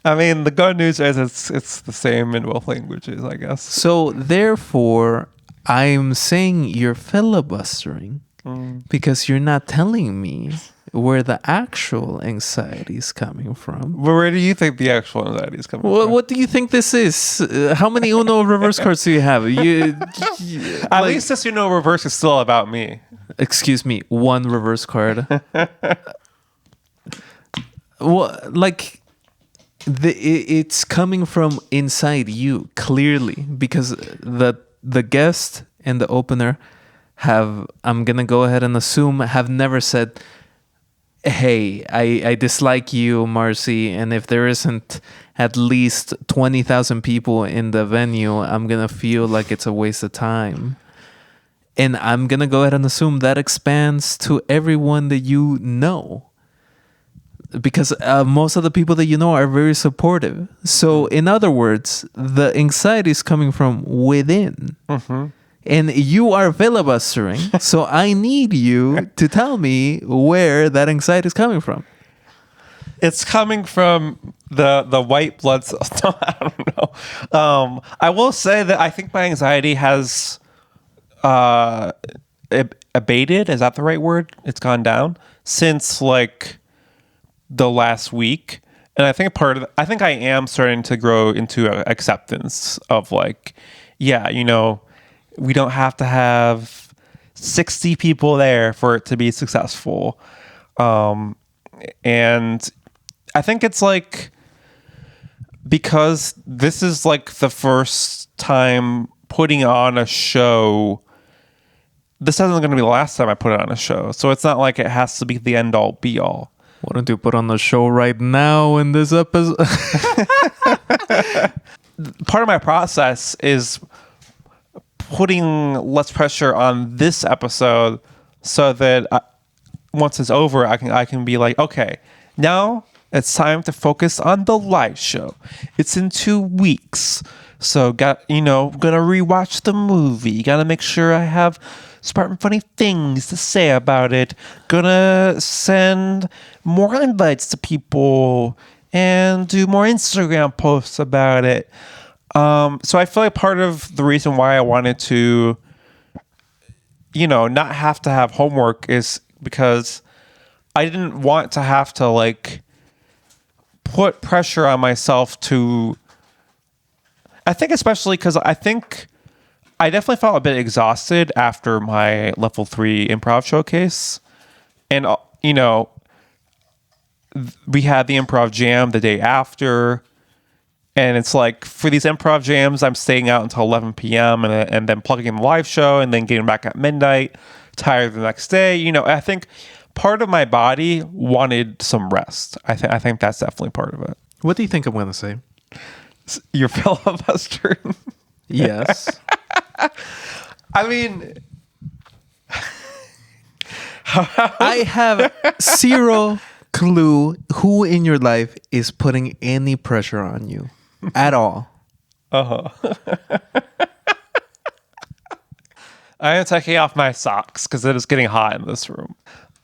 [SPEAKER 1] I mean, the good news is it's the same in both languages, I guess.
[SPEAKER 2] So therefore, I'm saying you're filibustering because you're not telling me where the actual anxiety is coming from.
[SPEAKER 1] But where do you think the actual anxiety is coming from?
[SPEAKER 2] What do you think this is? How many Uno reverse cards do you have?
[SPEAKER 1] At least this Uno reverse is still about me.
[SPEAKER 2] Excuse me, one reverse card. Well, like it's coming from inside you clearly, because the guest and the opener have, I'm gonna go ahead and assume, have never said, hey, I dislike you, Marcy, and if there isn't at least 20,000 people in the venue, I'm gonna feel like it's a waste of time. And I'm gonna go ahead and assume that expands to everyone that you know, because most of the people that you know are very supportive. So in other words, the anxiety is coming from within. And you are filibustering, so I need you to tell me where that anxiety is coming from.
[SPEAKER 1] It's coming from the white blood cells. I don't know. I will say that I think my anxiety has abated. Is that the right word? It's gone down since like the last week. And I think I think I am starting to grow into acceptance of like, yeah, you know, we don't have to have 60 people there for it to be successful. And I think it's like, because this is like the first time putting on a show. This isn't going to be the last time I put it on a show. So it's not like it has to be the end all be all.
[SPEAKER 2] Why don't you put on the show right now in this episode?
[SPEAKER 1] Part of my process is putting less pressure on this episode so that once it's over, I can be like, okay, now it's time to focus on the live show. It's in 2 weeks. So gonna rewatch the movie. Gotta make sure I have smart and funny things to say about it. Gonna send more invites to people and do more Instagram posts about it. So I feel like part of the reason why I wanted to, not have to have homework is because I didn't want to have to like put pressure on myself to, I think especially because I think I definitely felt a bit exhausted after my level 3 improv showcase. And, we had the improv jam the day after. And it's like, for these improv jams, I'm staying out until 11 p.m. and then plugging in the live show and then getting back at midnight, tired the next day. I think part of my body wanted some rest. I think that's definitely part of it.
[SPEAKER 2] What do you think I'm going to say?
[SPEAKER 1] You're filibustering.
[SPEAKER 2] Yes.
[SPEAKER 1] I mean,
[SPEAKER 2] I have zero clue who in your life is putting any pressure on you at all.
[SPEAKER 1] I am taking off my socks because it is getting hot in this room.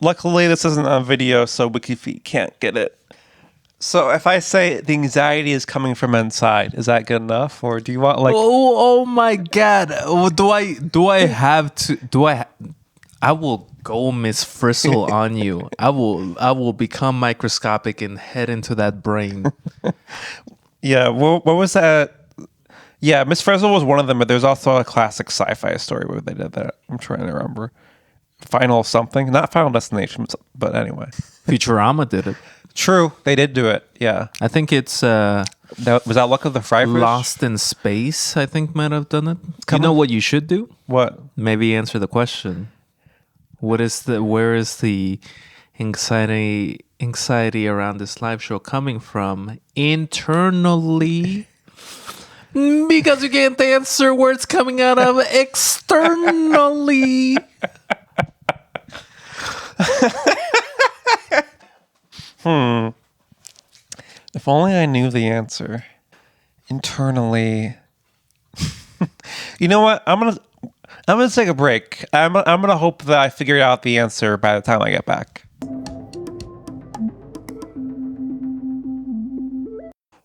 [SPEAKER 1] Luckily, this isn't on video, so WikiFeet can't get it. So if I say the anxiety is coming from inside, is that good enough? Or do you want like...
[SPEAKER 2] Oh my God. I will go Miss Frizzle on you. I will become microscopic and head into that brain.
[SPEAKER 1] Yeah, what was that? Yeah, Miss Frizzle was one of them, but there's also a classic sci-fi story where they did that. I'm trying to remember. Final something. Not Final Destination, but anyway.
[SPEAKER 2] Futurama did it.
[SPEAKER 1] True, they did do it. Yeah,
[SPEAKER 2] I think it's
[SPEAKER 1] was that Luck of the Fry Fish?
[SPEAKER 2] Lost in Space, I think, might have done it. You know what you should do?
[SPEAKER 1] What?
[SPEAKER 2] Maybe answer the question. Where is the anxiety around this live show coming from internally? Because you can't answer where it's coming out of externally.
[SPEAKER 1] If only I knew the answer. Internally. You know what? I'm gonna take a break. I'm gonna hope that I figure out the answer by the time I get back.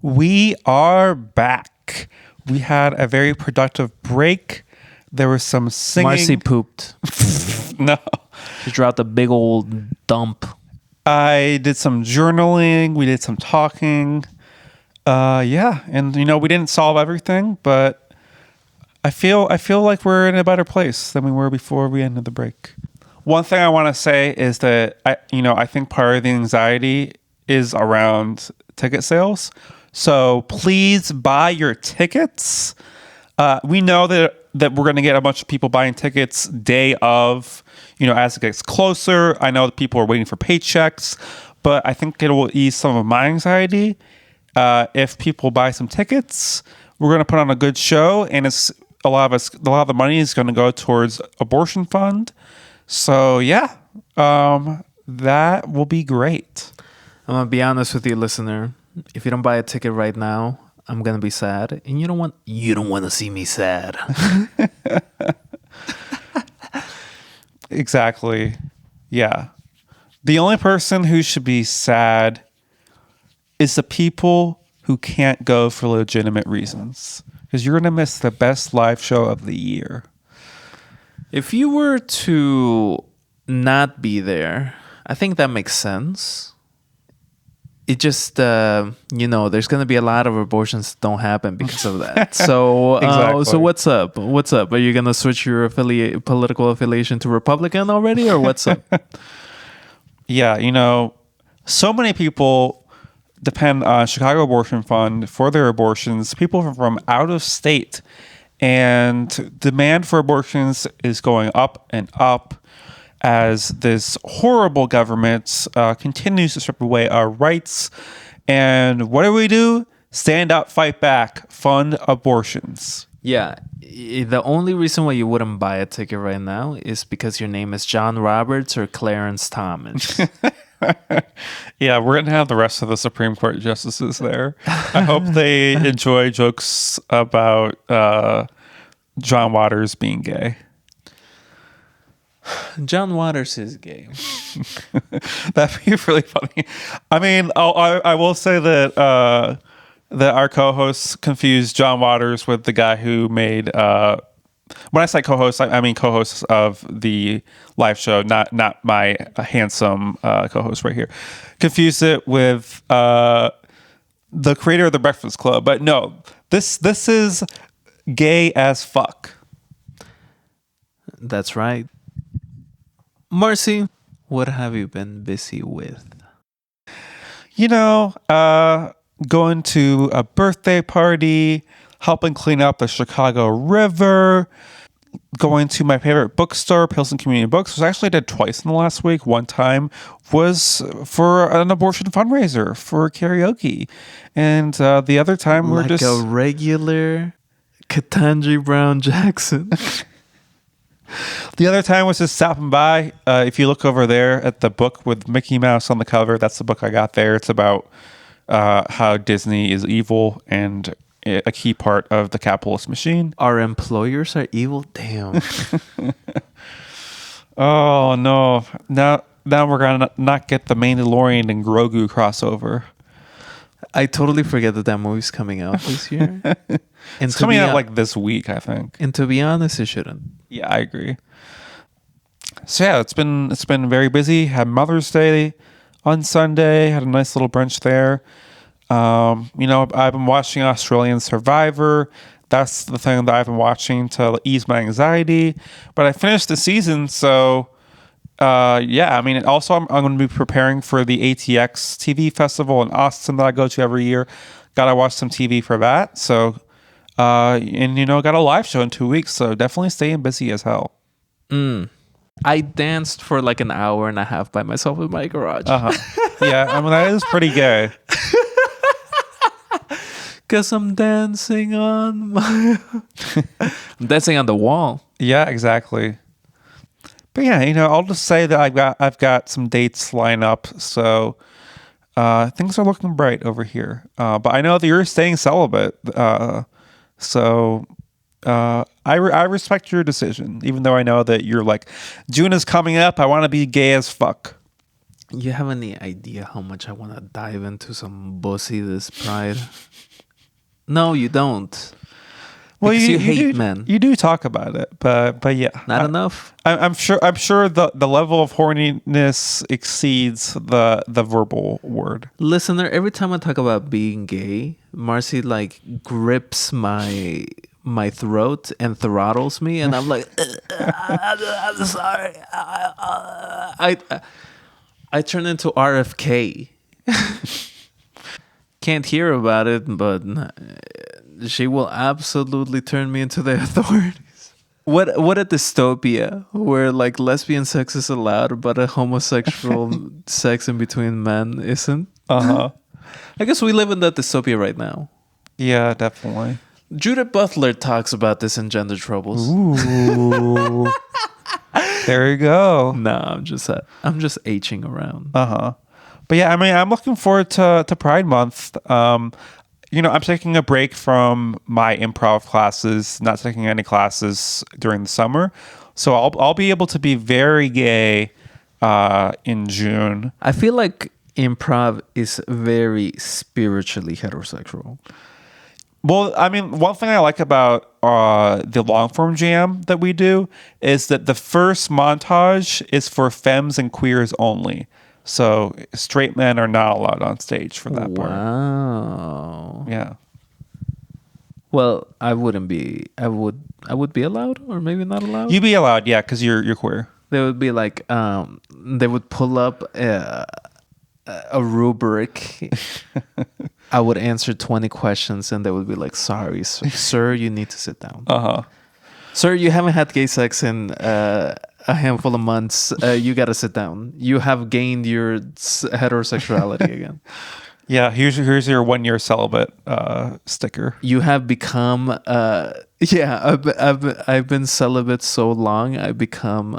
[SPEAKER 1] We are back. We had a very productive break. There was some singing.
[SPEAKER 2] Marcy pooped.
[SPEAKER 1] No.
[SPEAKER 2] She dropped a big old dump.
[SPEAKER 1] I did some journaling. We did some talking. Yeah. And, we didn't solve everything, but I feel like we're in a better place than we were before we ended the break. One thing I want to say is that I think part of the anxiety is around ticket sales. So please buy your tickets. We know that we're going to get a bunch of people buying tickets day of, as it gets closer. I know that people are waiting for paychecks, but I think it will ease some of my anxiety. If people buy some tickets, we're going to put on a good show, and a lot of the money is going to go towards abortion fund. So yeah, that will be great.
[SPEAKER 2] I'm going to be honest with you, listener. If you don't buy a ticket right now, I'm going to be sad. And you don't want to see me sad.
[SPEAKER 1] Exactly. Yeah. The only person who should be sad is the people who can't go for legitimate reasons. Because you're going to miss the best live show of the year.
[SPEAKER 2] If you were to not be there, I think that makes sense. It just, there's going to be a lot of abortions that don't happen because of that. So,
[SPEAKER 1] Exactly.
[SPEAKER 2] So what's up? What's up? Are you going to switch your political affiliation to Republican already, or what's up?
[SPEAKER 1] Yeah, so many people depend on Chicago Abortion Fund for their abortions. People from out of state, and demand for abortions is going up and up as this horrible government continues to strip away our rights. And what do? Stand up, fight back, fund abortions.
[SPEAKER 2] Yeah. The only reason why you wouldn't buy a ticket right now is because your name is John Roberts or Clarence Thomas.
[SPEAKER 1] Yeah, we're going to have the rest of the Supreme Court justices there. I hope they enjoy jokes about John Waters being gay.
[SPEAKER 2] John Waters is gay.
[SPEAKER 1] That'd be really funny. I mean, I will say that our co-hosts confused John Waters with the guy who made. When I say co-host, I mean co-hosts of the live show, not my handsome co-host right here. Confused it with the creator of the Breakfast Club, but no, this is gay as fuck.
[SPEAKER 2] That's right. Marcy, what have you been busy with?
[SPEAKER 1] Going to a birthday party, helping clean up the Chicago River, going to my favorite bookstore, Pilsen Community Books, which I actually did twice in the last week. One time was for an abortion fundraiser for karaoke. And the other time we're just...
[SPEAKER 2] Like a regular Ketanji Brown Jackson.
[SPEAKER 1] The other time was just stopping by. If you look over there at the book with Mickey Mouse on the cover, that's the book I got there. It's about how Disney is evil and a key part of the capitalist machine.
[SPEAKER 2] Our employers are evil? Damn.
[SPEAKER 1] Oh, no. Now we're going to not get the Mandalorian and Grogu crossover.
[SPEAKER 2] I totally forget that movie's coming out this year.
[SPEAKER 1] It's coming out like this week, I think.
[SPEAKER 2] And to be honest, it shouldn't.
[SPEAKER 1] Yeah, I agree. So yeah, it's been very busy. Had Mother's Day on Sunday. Had a nice little brunch there. I've been watching Australian Survivor. That's the thing that I've been watching to ease my anxiety. But I finished the season, so yeah. I mean, also I'm going to be preparing for the ATX TV festival in Austin that I go to every year. Got to watch some TV for that. So, got a live show in 2 weeks. So definitely staying busy as hell.
[SPEAKER 2] I danced for like an hour and a half by myself in my garage.
[SPEAKER 1] Yeah, I mean, that is pretty gay.
[SPEAKER 2] Cause I'm dancing on my... I'm dancing on the wall.
[SPEAKER 1] Yeah, exactly. But yeah, I'll just say that I've got some dates lined up, so things are looking bright over here. But I know that you're staying celibate, so I respect your decision, even though I know that you're like, June is coming up. I want to be gay as fuck.
[SPEAKER 2] You have any idea how much I want to dive into some bussy this Pride? No, you don't.
[SPEAKER 1] Well,
[SPEAKER 2] Because you hate
[SPEAKER 1] do,
[SPEAKER 2] men.
[SPEAKER 1] You do talk about it, but yeah,
[SPEAKER 2] Not enough.
[SPEAKER 1] I'm sure the level of horniness exceeds the verbal word.
[SPEAKER 2] Listener, every time I talk about being gay, Marcy like grips my throat and throttles me, and I'm like, I'm sorry. I turn into RFK. Can't hear about it, but she will absolutely turn me into the authorities. What a dystopia where like lesbian sex is allowed, but a homosexual sex in between men isn't.
[SPEAKER 1] Uh-huh.
[SPEAKER 2] I guess we live in that dystopia right now.
[SPEAKER 1] Yeah, definitely.
[SPEAKER 2] Judith Butler talks about this in Gender Troubles.
[SPEAKER 1] Ooh. There you go.
[SPEAKER 2] No, I'm just Hing around.
[SPEAKER 1] Uh-huh. But yeah, I mean, I'm looking forward to Pride Month. I'm taking a break from my improv classes, not taking any classes during the summer. So I'll be able to be very gay in June.
[SPEAKER 2] I feel like improv is very spiritually heterosexual.
[SPEAKER 1] Well, I mean, one thing I like about the long form jam that we do is that the first montage is for femmes and queers only. So straight men are not allowed on stage for that part.
[SPEAKER 2] Wow.
[SPEAKER 1] Yeah.
[SPEAKER 2] Well, I wouldn't be. I would be allowed, or maybe not allowed.
[SPEAKER 1] You'd be allowed, yeah, because you're queer.
[SPEAKER 2] They would be like, they would pull up a rubric. I would answer 20 questions, and they would be like, "Sorry, sir, you need to sit down." Sir, you haven't had gay sex in a handful of months. You gotta sit down. You have gained your heterosexuality again.
[SPEAKER 1] Yeah, here's your 1 year celibate sticker.
[SPEAKER 2] You have become I've been celibate so long. I've become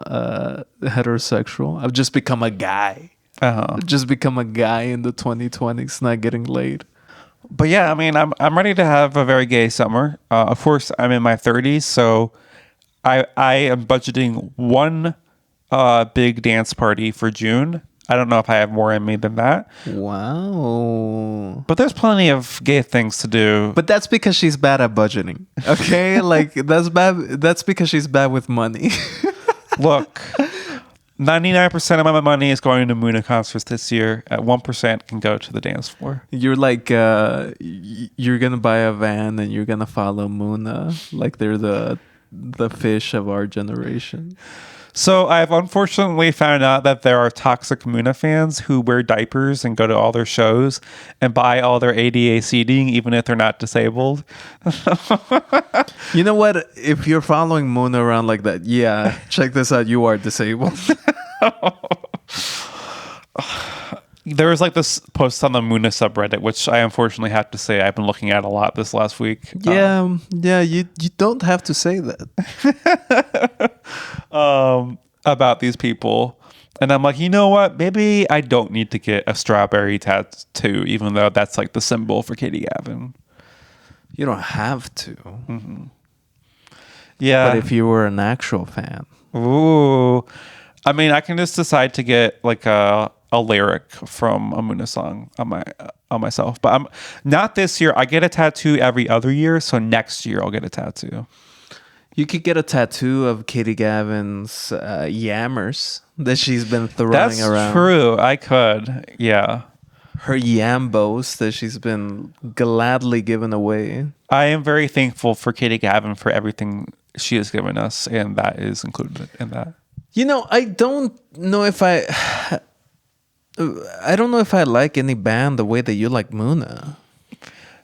[SPEAKER 2] heterosexual. I've just become a guy. Just become a guy in the 2020s, not getting laid.
[SPEAKER 1] But yeah, I mean, I'm ready to have a very gay summer. Of course, I'm in my 30s, so I am budgeting one big dance party for June. I don't know if I have more in me than that.
[SPEAKER 2] Wow.
[SPEAKER 1] But there's plenty of gay things to do.
[SPEAKER 2] But that's because she's bad at budgeting. Okay? Like that's bad. That's because she's bad with money.
[SPEAKER 1] Look, 99% of my money is going to Muna concerts this year. At 1% can go to the dance floor.
[SPEAKER 2] You're like you're gonna buy a van and you're gonna follow Muna like they're the fish of our generation.
[SPEAKER 1] So I've unfortunately found out that there are toxic Muna fans who wear diapers and go to all their shows and buy all their ADA seating even if they're not disabled.
[SPEAKER 2] You know what? If you're following Muna around like that, yeah, check this out. You are disabled.
[SPEAKER 1] There was like this post on the Muna subreddit, which I unfortunately have to say I've been looking at a lot this last week.
[SPEAKER 2] Yeah, you don't have to say that.
[SPEAKER 1] About these people. And I'm like, you know what? Maybe I don't need to get a strawberry tattoo, even though that's like the symbol for Katie Gavin.
[SPEAKER 2] You don't have to.
[SPEAKER 1] Mm-hmm. Yeah.
[SPEAKER 2] But if you were an actual fan.
[SPEAKER 1] Ooh. I mean, I can just decide to get like a lyric from a Muna song on myself. But I'm not this year. I get a tattoo every other year, so next year I'll get a tattoo.
[SPEAKER 2] You could get a tattoo of Katie Gavin's yammers that she's been throwing
[SPEAKER 1] That's
[SPEAKER 2] around.
[SPEAKER 1] That's true. I could. Yeah.
[SPEAKER 2] Her yambos that she's been gladly giving away.
[SPEAKER 1] I am very thankful for Katie Gavin for everything she has given us, and that is included in that.
[SPEAKER 2] You know, I don't know if I like any band the way that you like Muna.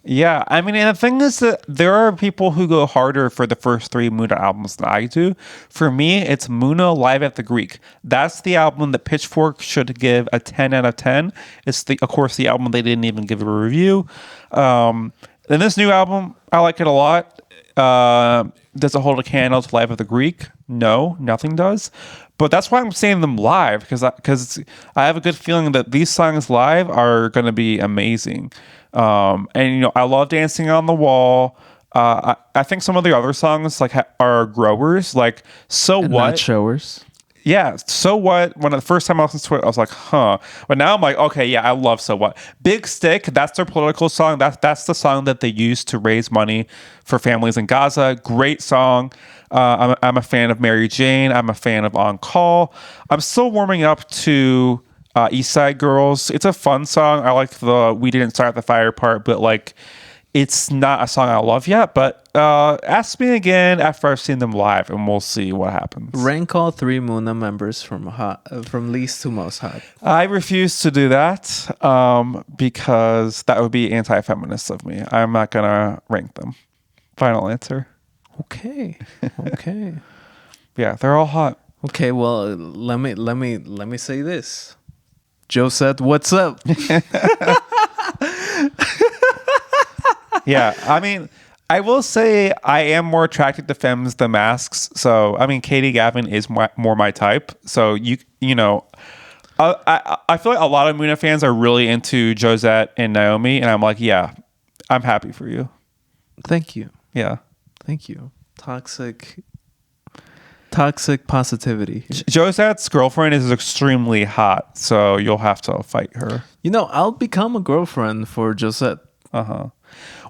[SPEAKER 1] Yeah, I mean, and the thing is that there are people who go harder for the first 3 Muna albums than I do. For me, it's Muna Live at the Greek. That's the album that Pitchfork should give a 10 out of 10. It's, of course, the album they didn't even give a review. And this new album, I like it a lot. Does it hold a candle to Live at the Greek? No, nothing does. But that's why I'm saying them live, because I have a good feeling that these songs live are going to be amazing. And you know, I love Dancing on the Wall. I think some of the other songs like are growers, like So
[SPEAKER 2] And
[SPEAKER 1] What.
[SPEAKER 2] Not showers.
[SPEAKER 1] Yeah, So What, when the first time I listened to it, I was like, huh. But now I'm like, okay, yeah, I love So What. Big Stick, that's their political song. That's the song that they use to raise money for families in Gaza. Great song. I'm a fan of Mary Jane. I'm a fan of On Call. I'm still warming up to East Side Girls. It's a fun song. I like the We Didn't Start the Fire part, but like, it's not a song I love yet, but ask me again after I've seen them live, and we'll see what happens.
[SPEAKER 2] Rank all 3 Muna members from least to most hot.
[SPEAKER 1] I refuse to do that because that would be anti-feminist of me. I'm not gonna rank them. Final answer.
[SPEAKER 2] Okay.
[SPEAKER 1] Yeah, they're all hot.
[SPEAKER 2] Okay, well, let me say this. Josette, what's up?
[SPEAKER 1] Yeah, I mean, I will say I am more attracted to femmes than masks. So, I mean, Katie Gavin is more my type. So, you know, I feel like a lot of Muna fans are really into Josette and Naomi. And I'm like, yeah, I'm happy for you.
[SPEAKER 2] Thank you.
[SPEAKER 1] Yeah.
[SPEAKER 2] Thank you. Toxic positivity.
[SPEAKER 1] Josette's girlfriend is extremely hot. So, you'll have to fight her.
[SPEAKER 2] You know, I'll become a girlfriend for Josette.
[SPEAKER 1] Uh-huh.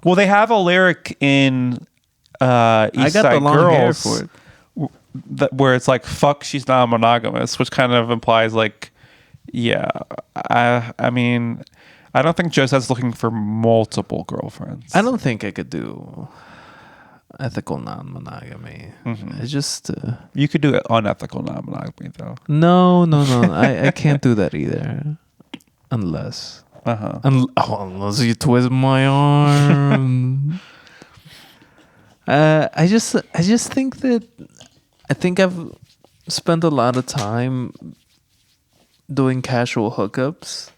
[SPEAKER 1] Well, they have a lyric in East
[SPEAKER 2] I got
[SPEAKER 1] Side
[SPEAKER 2] the long
[SPEAKER 1] Girls
[SPEAKER 2] hair for it.
[SPEAKER 1] where it's like, fuck, she's not monogamous, which kind of implies like, yeah, I mean, I don't think Josette's looking for multiple girlfriends.
[SPEAKER 2] I don't think I could do ethical non-monogamy.
[SPEAKER 1] Mm-hmm.
[SPEAKER 2] It's just...
[SPEAKER 1] you could do it unethical non-monogamy, though.
[SPEAKER 2] No. I can't do that either. Unless...
[SPEAKER 1] Uh-huh.
[SPEAKER 2] Unless you twist my arm. I just think that I've spent a lot of time doing casual hookups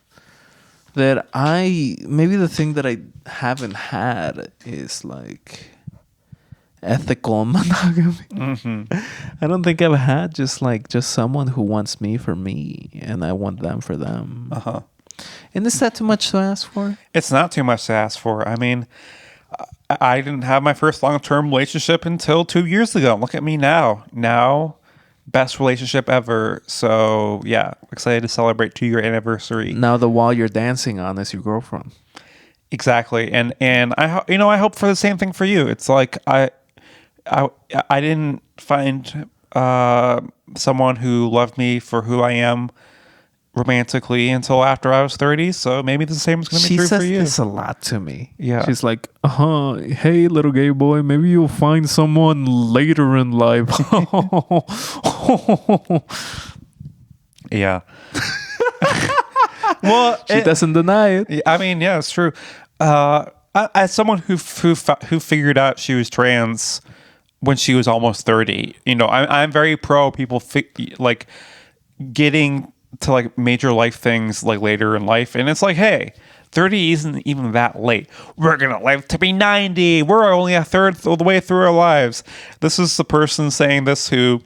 [SPEAKER 2] that maybe the thing that I haven't had is like ethical monogamy.
[SPEAKER 1] Mm-hmm.
[SPEAKER 2] I don't think I've had just someone who wants me for me and I want them for them.
[SPEAKER 1] Uh-huh.
[SPEAKER 2] And is that too much to ask for?
[SPEAKER 1] It's not too much to ask for. I mean, I didn't have my first long-term relationship until 2 years ago. Look at me now. Now, best relationship ever. So, yeah, excited to celebrate 2-year anniversary.
[SPEAKER 2] Now the wall you're dancing on is your girlfriend.
[SPEAKER 1] Exactly. And I hope for the same thing for you. It's like I didn't find someone who loved me for who I am romantically until after I was 30, so maybe the same is going to be true for you.
[SPEAKER 2] She says this a lot to me.
[SPEAKER 1] Yeah.
[SPEAKER 2] She's like, hey, little gay boy, maybe you'll find someone later in life.
[SPEAKER 1] Yeah. Well,
[SPEAKER 2] she doesn't deny it.
[SPEAKER 1] I mean, yeah, it's true. As someone who figured out she was trans when she was almost 30, you know, I'm very pro people like getting to like major life things like later in life, and it's like, hey, 30 isn't even that late. We're gonna live to be 90. We're only a third of the way through our lives. This is the person saying this who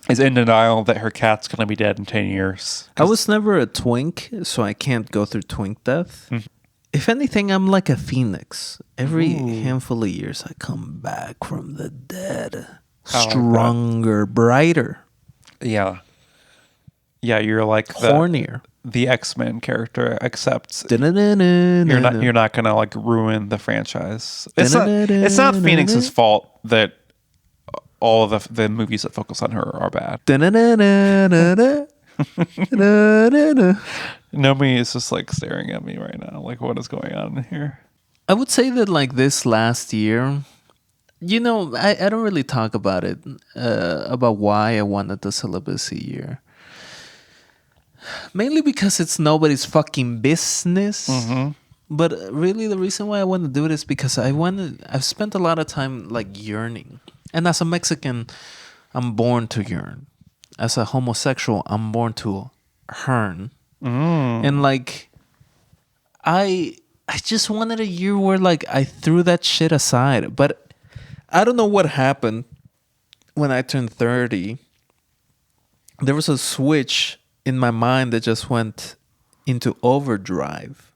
[SPEAKER 1] is in denial that her cat's gonna be dead in 10 years.
[SPEAKER 2] I was never a twink, so I can't go through twink death. Mm-hmm. If anything, I'm like a phoenix. Every handful of years I come back from the dead, stronger, brighter.
[SPEAKER 1] Yeah, you're like
[SPEAKER 2] hornier.
[SPEAKER 1] The X-Men character, except you're not gonna like ruin the franchise. It's not Phoenix's fault that all of the movies that focus on her are bad. Nobody is just like staring at me right now. Like, what is going on here?
[SPEAKER 2] I would say that like this last year, you know, I don't really talk about it, about why I wanted the celibacy year. Mainly because it's nobody's fucking business. Mm-hmm. But really the reason why I want to do it is because I've spent a lot of time like yearning. And as a Mexican, I'm born to yearn. As a homosexual, I'm born to yearn. And like, I just wanted a year where like I threw that shit aside. But I don't know what happened when I turned 30. There was a switch in my mind that just went into overdrive.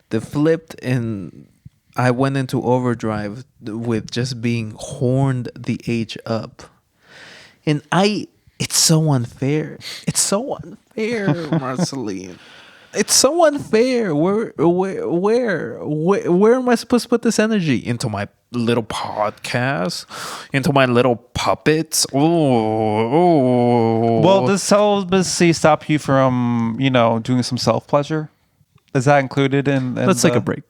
[SPEAKER 2] That flipped and I went into overdrive with just being horned the age up. And I It's so unfair. It's so unfair, Marceline. It's so unfair. Where am I supposed to put this energy? Into my little podcast? Into my little puppets? Oh.
[SPEAKER 1] Well, does celibacy stop you from, doing some self-pleasure? Is that included in
[SPEAKER 2] Let's take a break.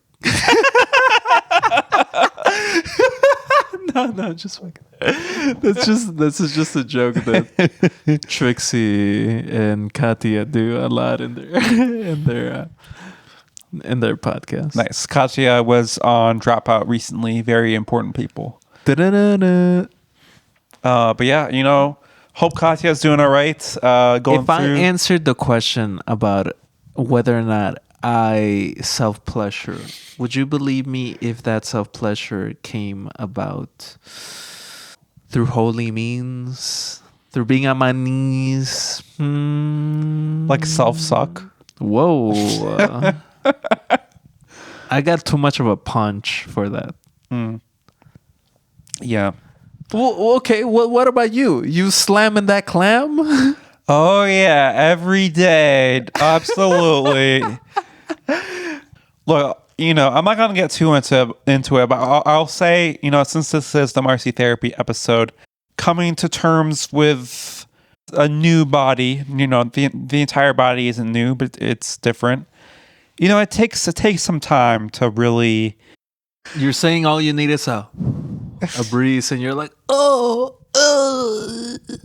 [SPEAKER 2] No, just fucking. This is just a joke that Trixie and Katya do a lot in their podcast.
[SPEAKER 1] Nice. Katya was on Dropout recently. Very important people. But yeah, hope Katya's doing all right.
[SPEAKER 2] If I answered the question about whether or not I self-pleasure, would you believe me if that self-pleasure came about through holy means, through being on my knees?
[SPEAKER 1] Like self-suck?
[SPEAKER 2] Whoa. I got too much of a punch for that.
[SPEAKER 1] Yeah.
[SPEAKER 2] Well, okay, what about you? You slamming that clam?
[SPEAKER 1] Oh, yeah. Every day. Absolutely. Look, I'm not going to get too into it, but I'll say, since this is the Marcy therapy episode, coming to terms with a new body, the entire body isn't new, but it's different. It takes some time to really...
[SPEAKER 2] You're saying all you need is a breeze, and you're like,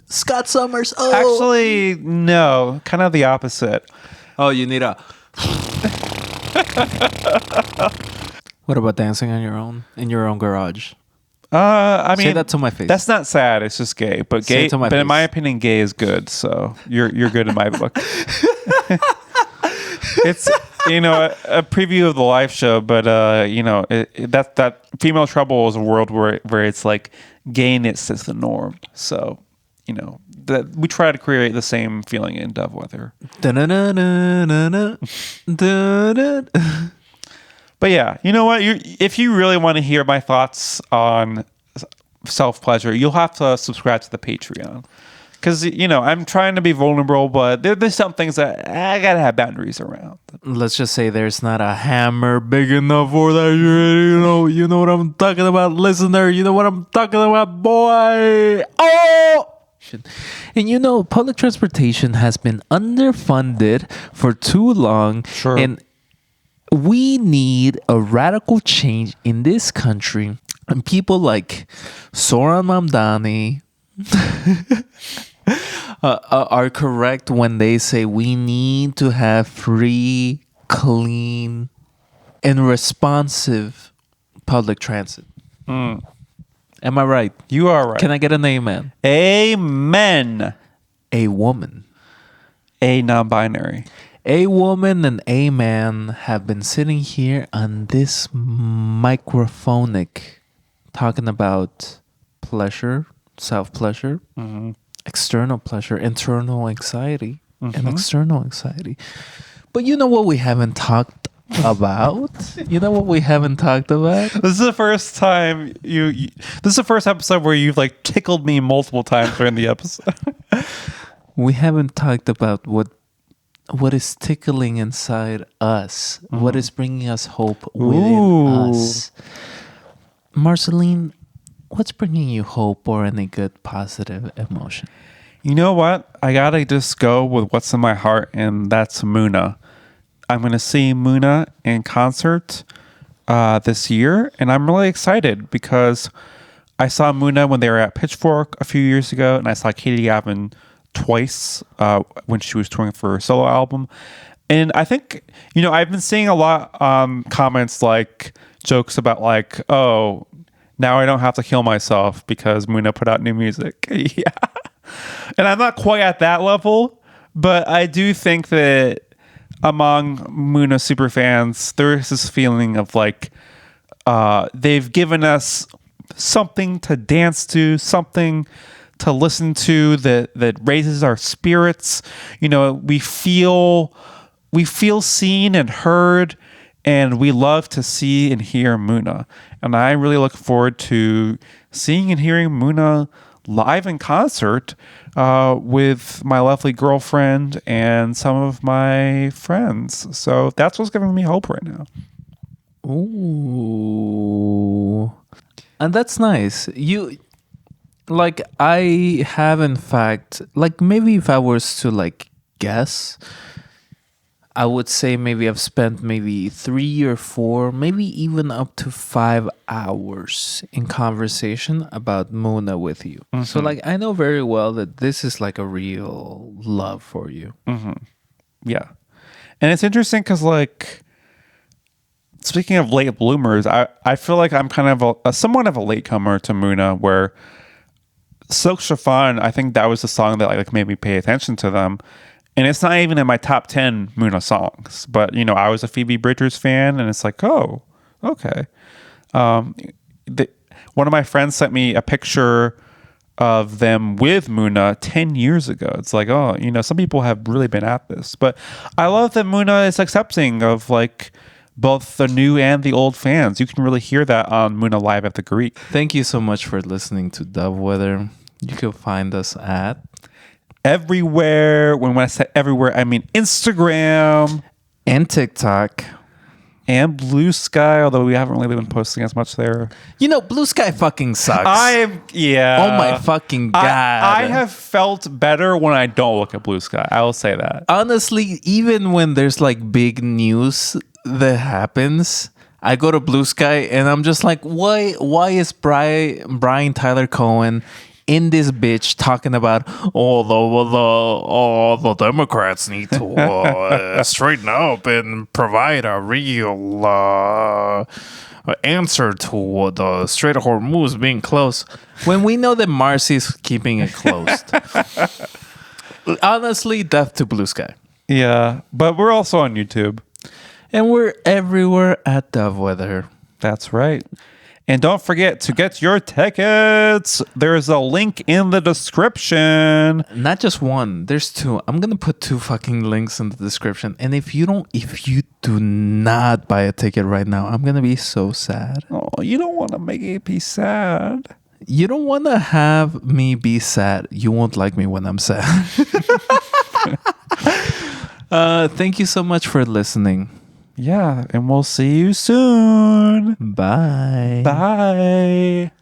[SPEAKER 2] Scott Summers,
[SPEAKER 1] Actually, no. Kind of the opposite.
[SPEAKER 2] Oh, you need a... What about dancing on your own in your own garage?
[SPEAKER 1] I mean,
[SPEAKER 2] say that to my face.
[SPEAKER 1] That's not sad. It's just gay. But
[SPEAKER 2] Say
[SPEAKER 1] gay.
[SPEAKER 2] it to my
[SPEAKER 1] But in
[SPEAKER 2] face.
[SPEAKER 1] my opinion, gay is good. So you're good in my book. It's a preview of the live show, but that Female Trouble is a world where it's like gayness is the norm. So that we try to create the same feeling in Dove Weather. But yeah, you know what? If you really want to hear my thoughts on self-pleasure, you'll have to subscribe to the Patreon. Because, I'm trying to be vulnerable, but there's some things that I got to have boundaries around.
[SPEAKER 2] Let's just say there's not a hammer big enough for that. You know what I'm talking about, listener. You know what I'm talking about, boy. Oh! And public transportation has been underfunded for too long.
[SPEAKER 1] Sure.
[SPEAKER 2] And we need a radical change in this country. And people like Soran Mamdani are correct when they say we need to have free, clean, and responsive public transit. Am I right?
[SPEAKER 1] You are right.
[SPEAKER 2] Can I get an amen?
[SPEAKER 1] Amen.
[SPEAKER 2] A woman.
[SPEAKER 1] A non-binary.
[SPEAKER 2] A woman and a man have been sitting here on this microphonic talking about pleasure, self-pleasure, external pleasure, internal anxiety, and external anxiety. But you know what we haven't talked about? You know what we haven't talked about?
[SPEAKER 1] This is the first time this is the first episode where you've tickled me multiple times during the episode.
[SPEAKER 2] We haven't talked about what is tickling inside us, what is bringing us hope within us. Marceline, what's bringing you hope or any good positive emotion?
[SPEAKER 1] You know what? I gotta just go with what's in my heart, and that's Muna. I'm gonna see Muna in concert this year, and I'm really excited because I saw Muna when they were at Pitchfork a few years ago, and I saw Katie Gavin twice when she was touring for her solo album. And I think, I've been seeing a lot comments jokes about oh, now I don't have to kill myself because Muna put out new music. Yeah. And I'm not quite at that level, but I do think that among Muna superfans, there is this feeling of they've given us something to dance to, something to listen to that raises our spirits. We feel seen and heard, and we love to see and hear Muna. And I really look forward to seeing and hearing Muna live in concert with my lovely girlfriend and some of my friends. So that's what's giving me hope right now.
[SPEAKER 2] Ooh. And that's nice. I have, in fact, maybe if I was to guess, I would say maybe I've spent maybe 3 or 4, maybe even up to 5 hours in conversation about Muna with you. Mm-hmm. So I know very well that this is a real love for you.
[SPEAKER 1] Mm-hmm. Yeah. And it's interesting because speaking of late bloomers, I feel like I'm kind of somewhat of a latecomer to Muna, where Silk Chiffon, I think that was the song that made me pay attention to them. And it's not even in my top 10 Muna songs. But, I was a Phoebe Bridgers fan, and it's oh, okay. One of my friends sent me a picture of them with Muna 10 years ago. It's some people have really been at this. But I love that Muna is accepting of, both the new and the old fans. You can really hear that on Muna Live at the Greek.
[SPEAKER 2] Thank you so much for listening to Dove Weather. You can find us at
[SPEAKER 1] everywhere. When I say everywhere, I mean Instagram
[SPEAKER 2] and TikTok
[SPEAKER 1] and Bluesky, although we haven't really been posting as much there.
[SPEAKER 2] Bluesky fucking sucks.
[SPEAKER 1] Oh
[SPEAKER 2] my fucking God.
[SPEAKER 1] I have felt better when I don't look at Bluesky. I will say that.
[SPEAKER 2] Honestly, even when there's big news that happens, I go to Bluesky and I'm just why is Brian Tyler Cohen in this bitch talking about the Democrats need to straighten up and provide a real answer to the Strait of Hormuz being closed, when we know that Marcy's keeping it closed. Honestly, death to Bluesky.
[SPEAKER 1] Yeah, but we're also on YouTube.
[SPEAKER 2] And we're everywhere at Dove Weather.
[SPEAKER 1] That's right. And don't forget to get your tickets. There's a link in the description.
[SPEAKER 2] Not just one. There's 2. I'm going to put 2 fucking links in the description. And if you do not buy a ticket right now, I'm going to be so sad.
[SPEAKER 1] Oh, you don't want to make me sad.
[SPEAKER 2] You don't want to have me be sad. You won't like me when I'm sad. Thank you so much for listening.
[SPEAKER 1] Yeah, and we'll see you soon.
[SPEAKER 2] Bye.
[SPEAKER 1] Bye.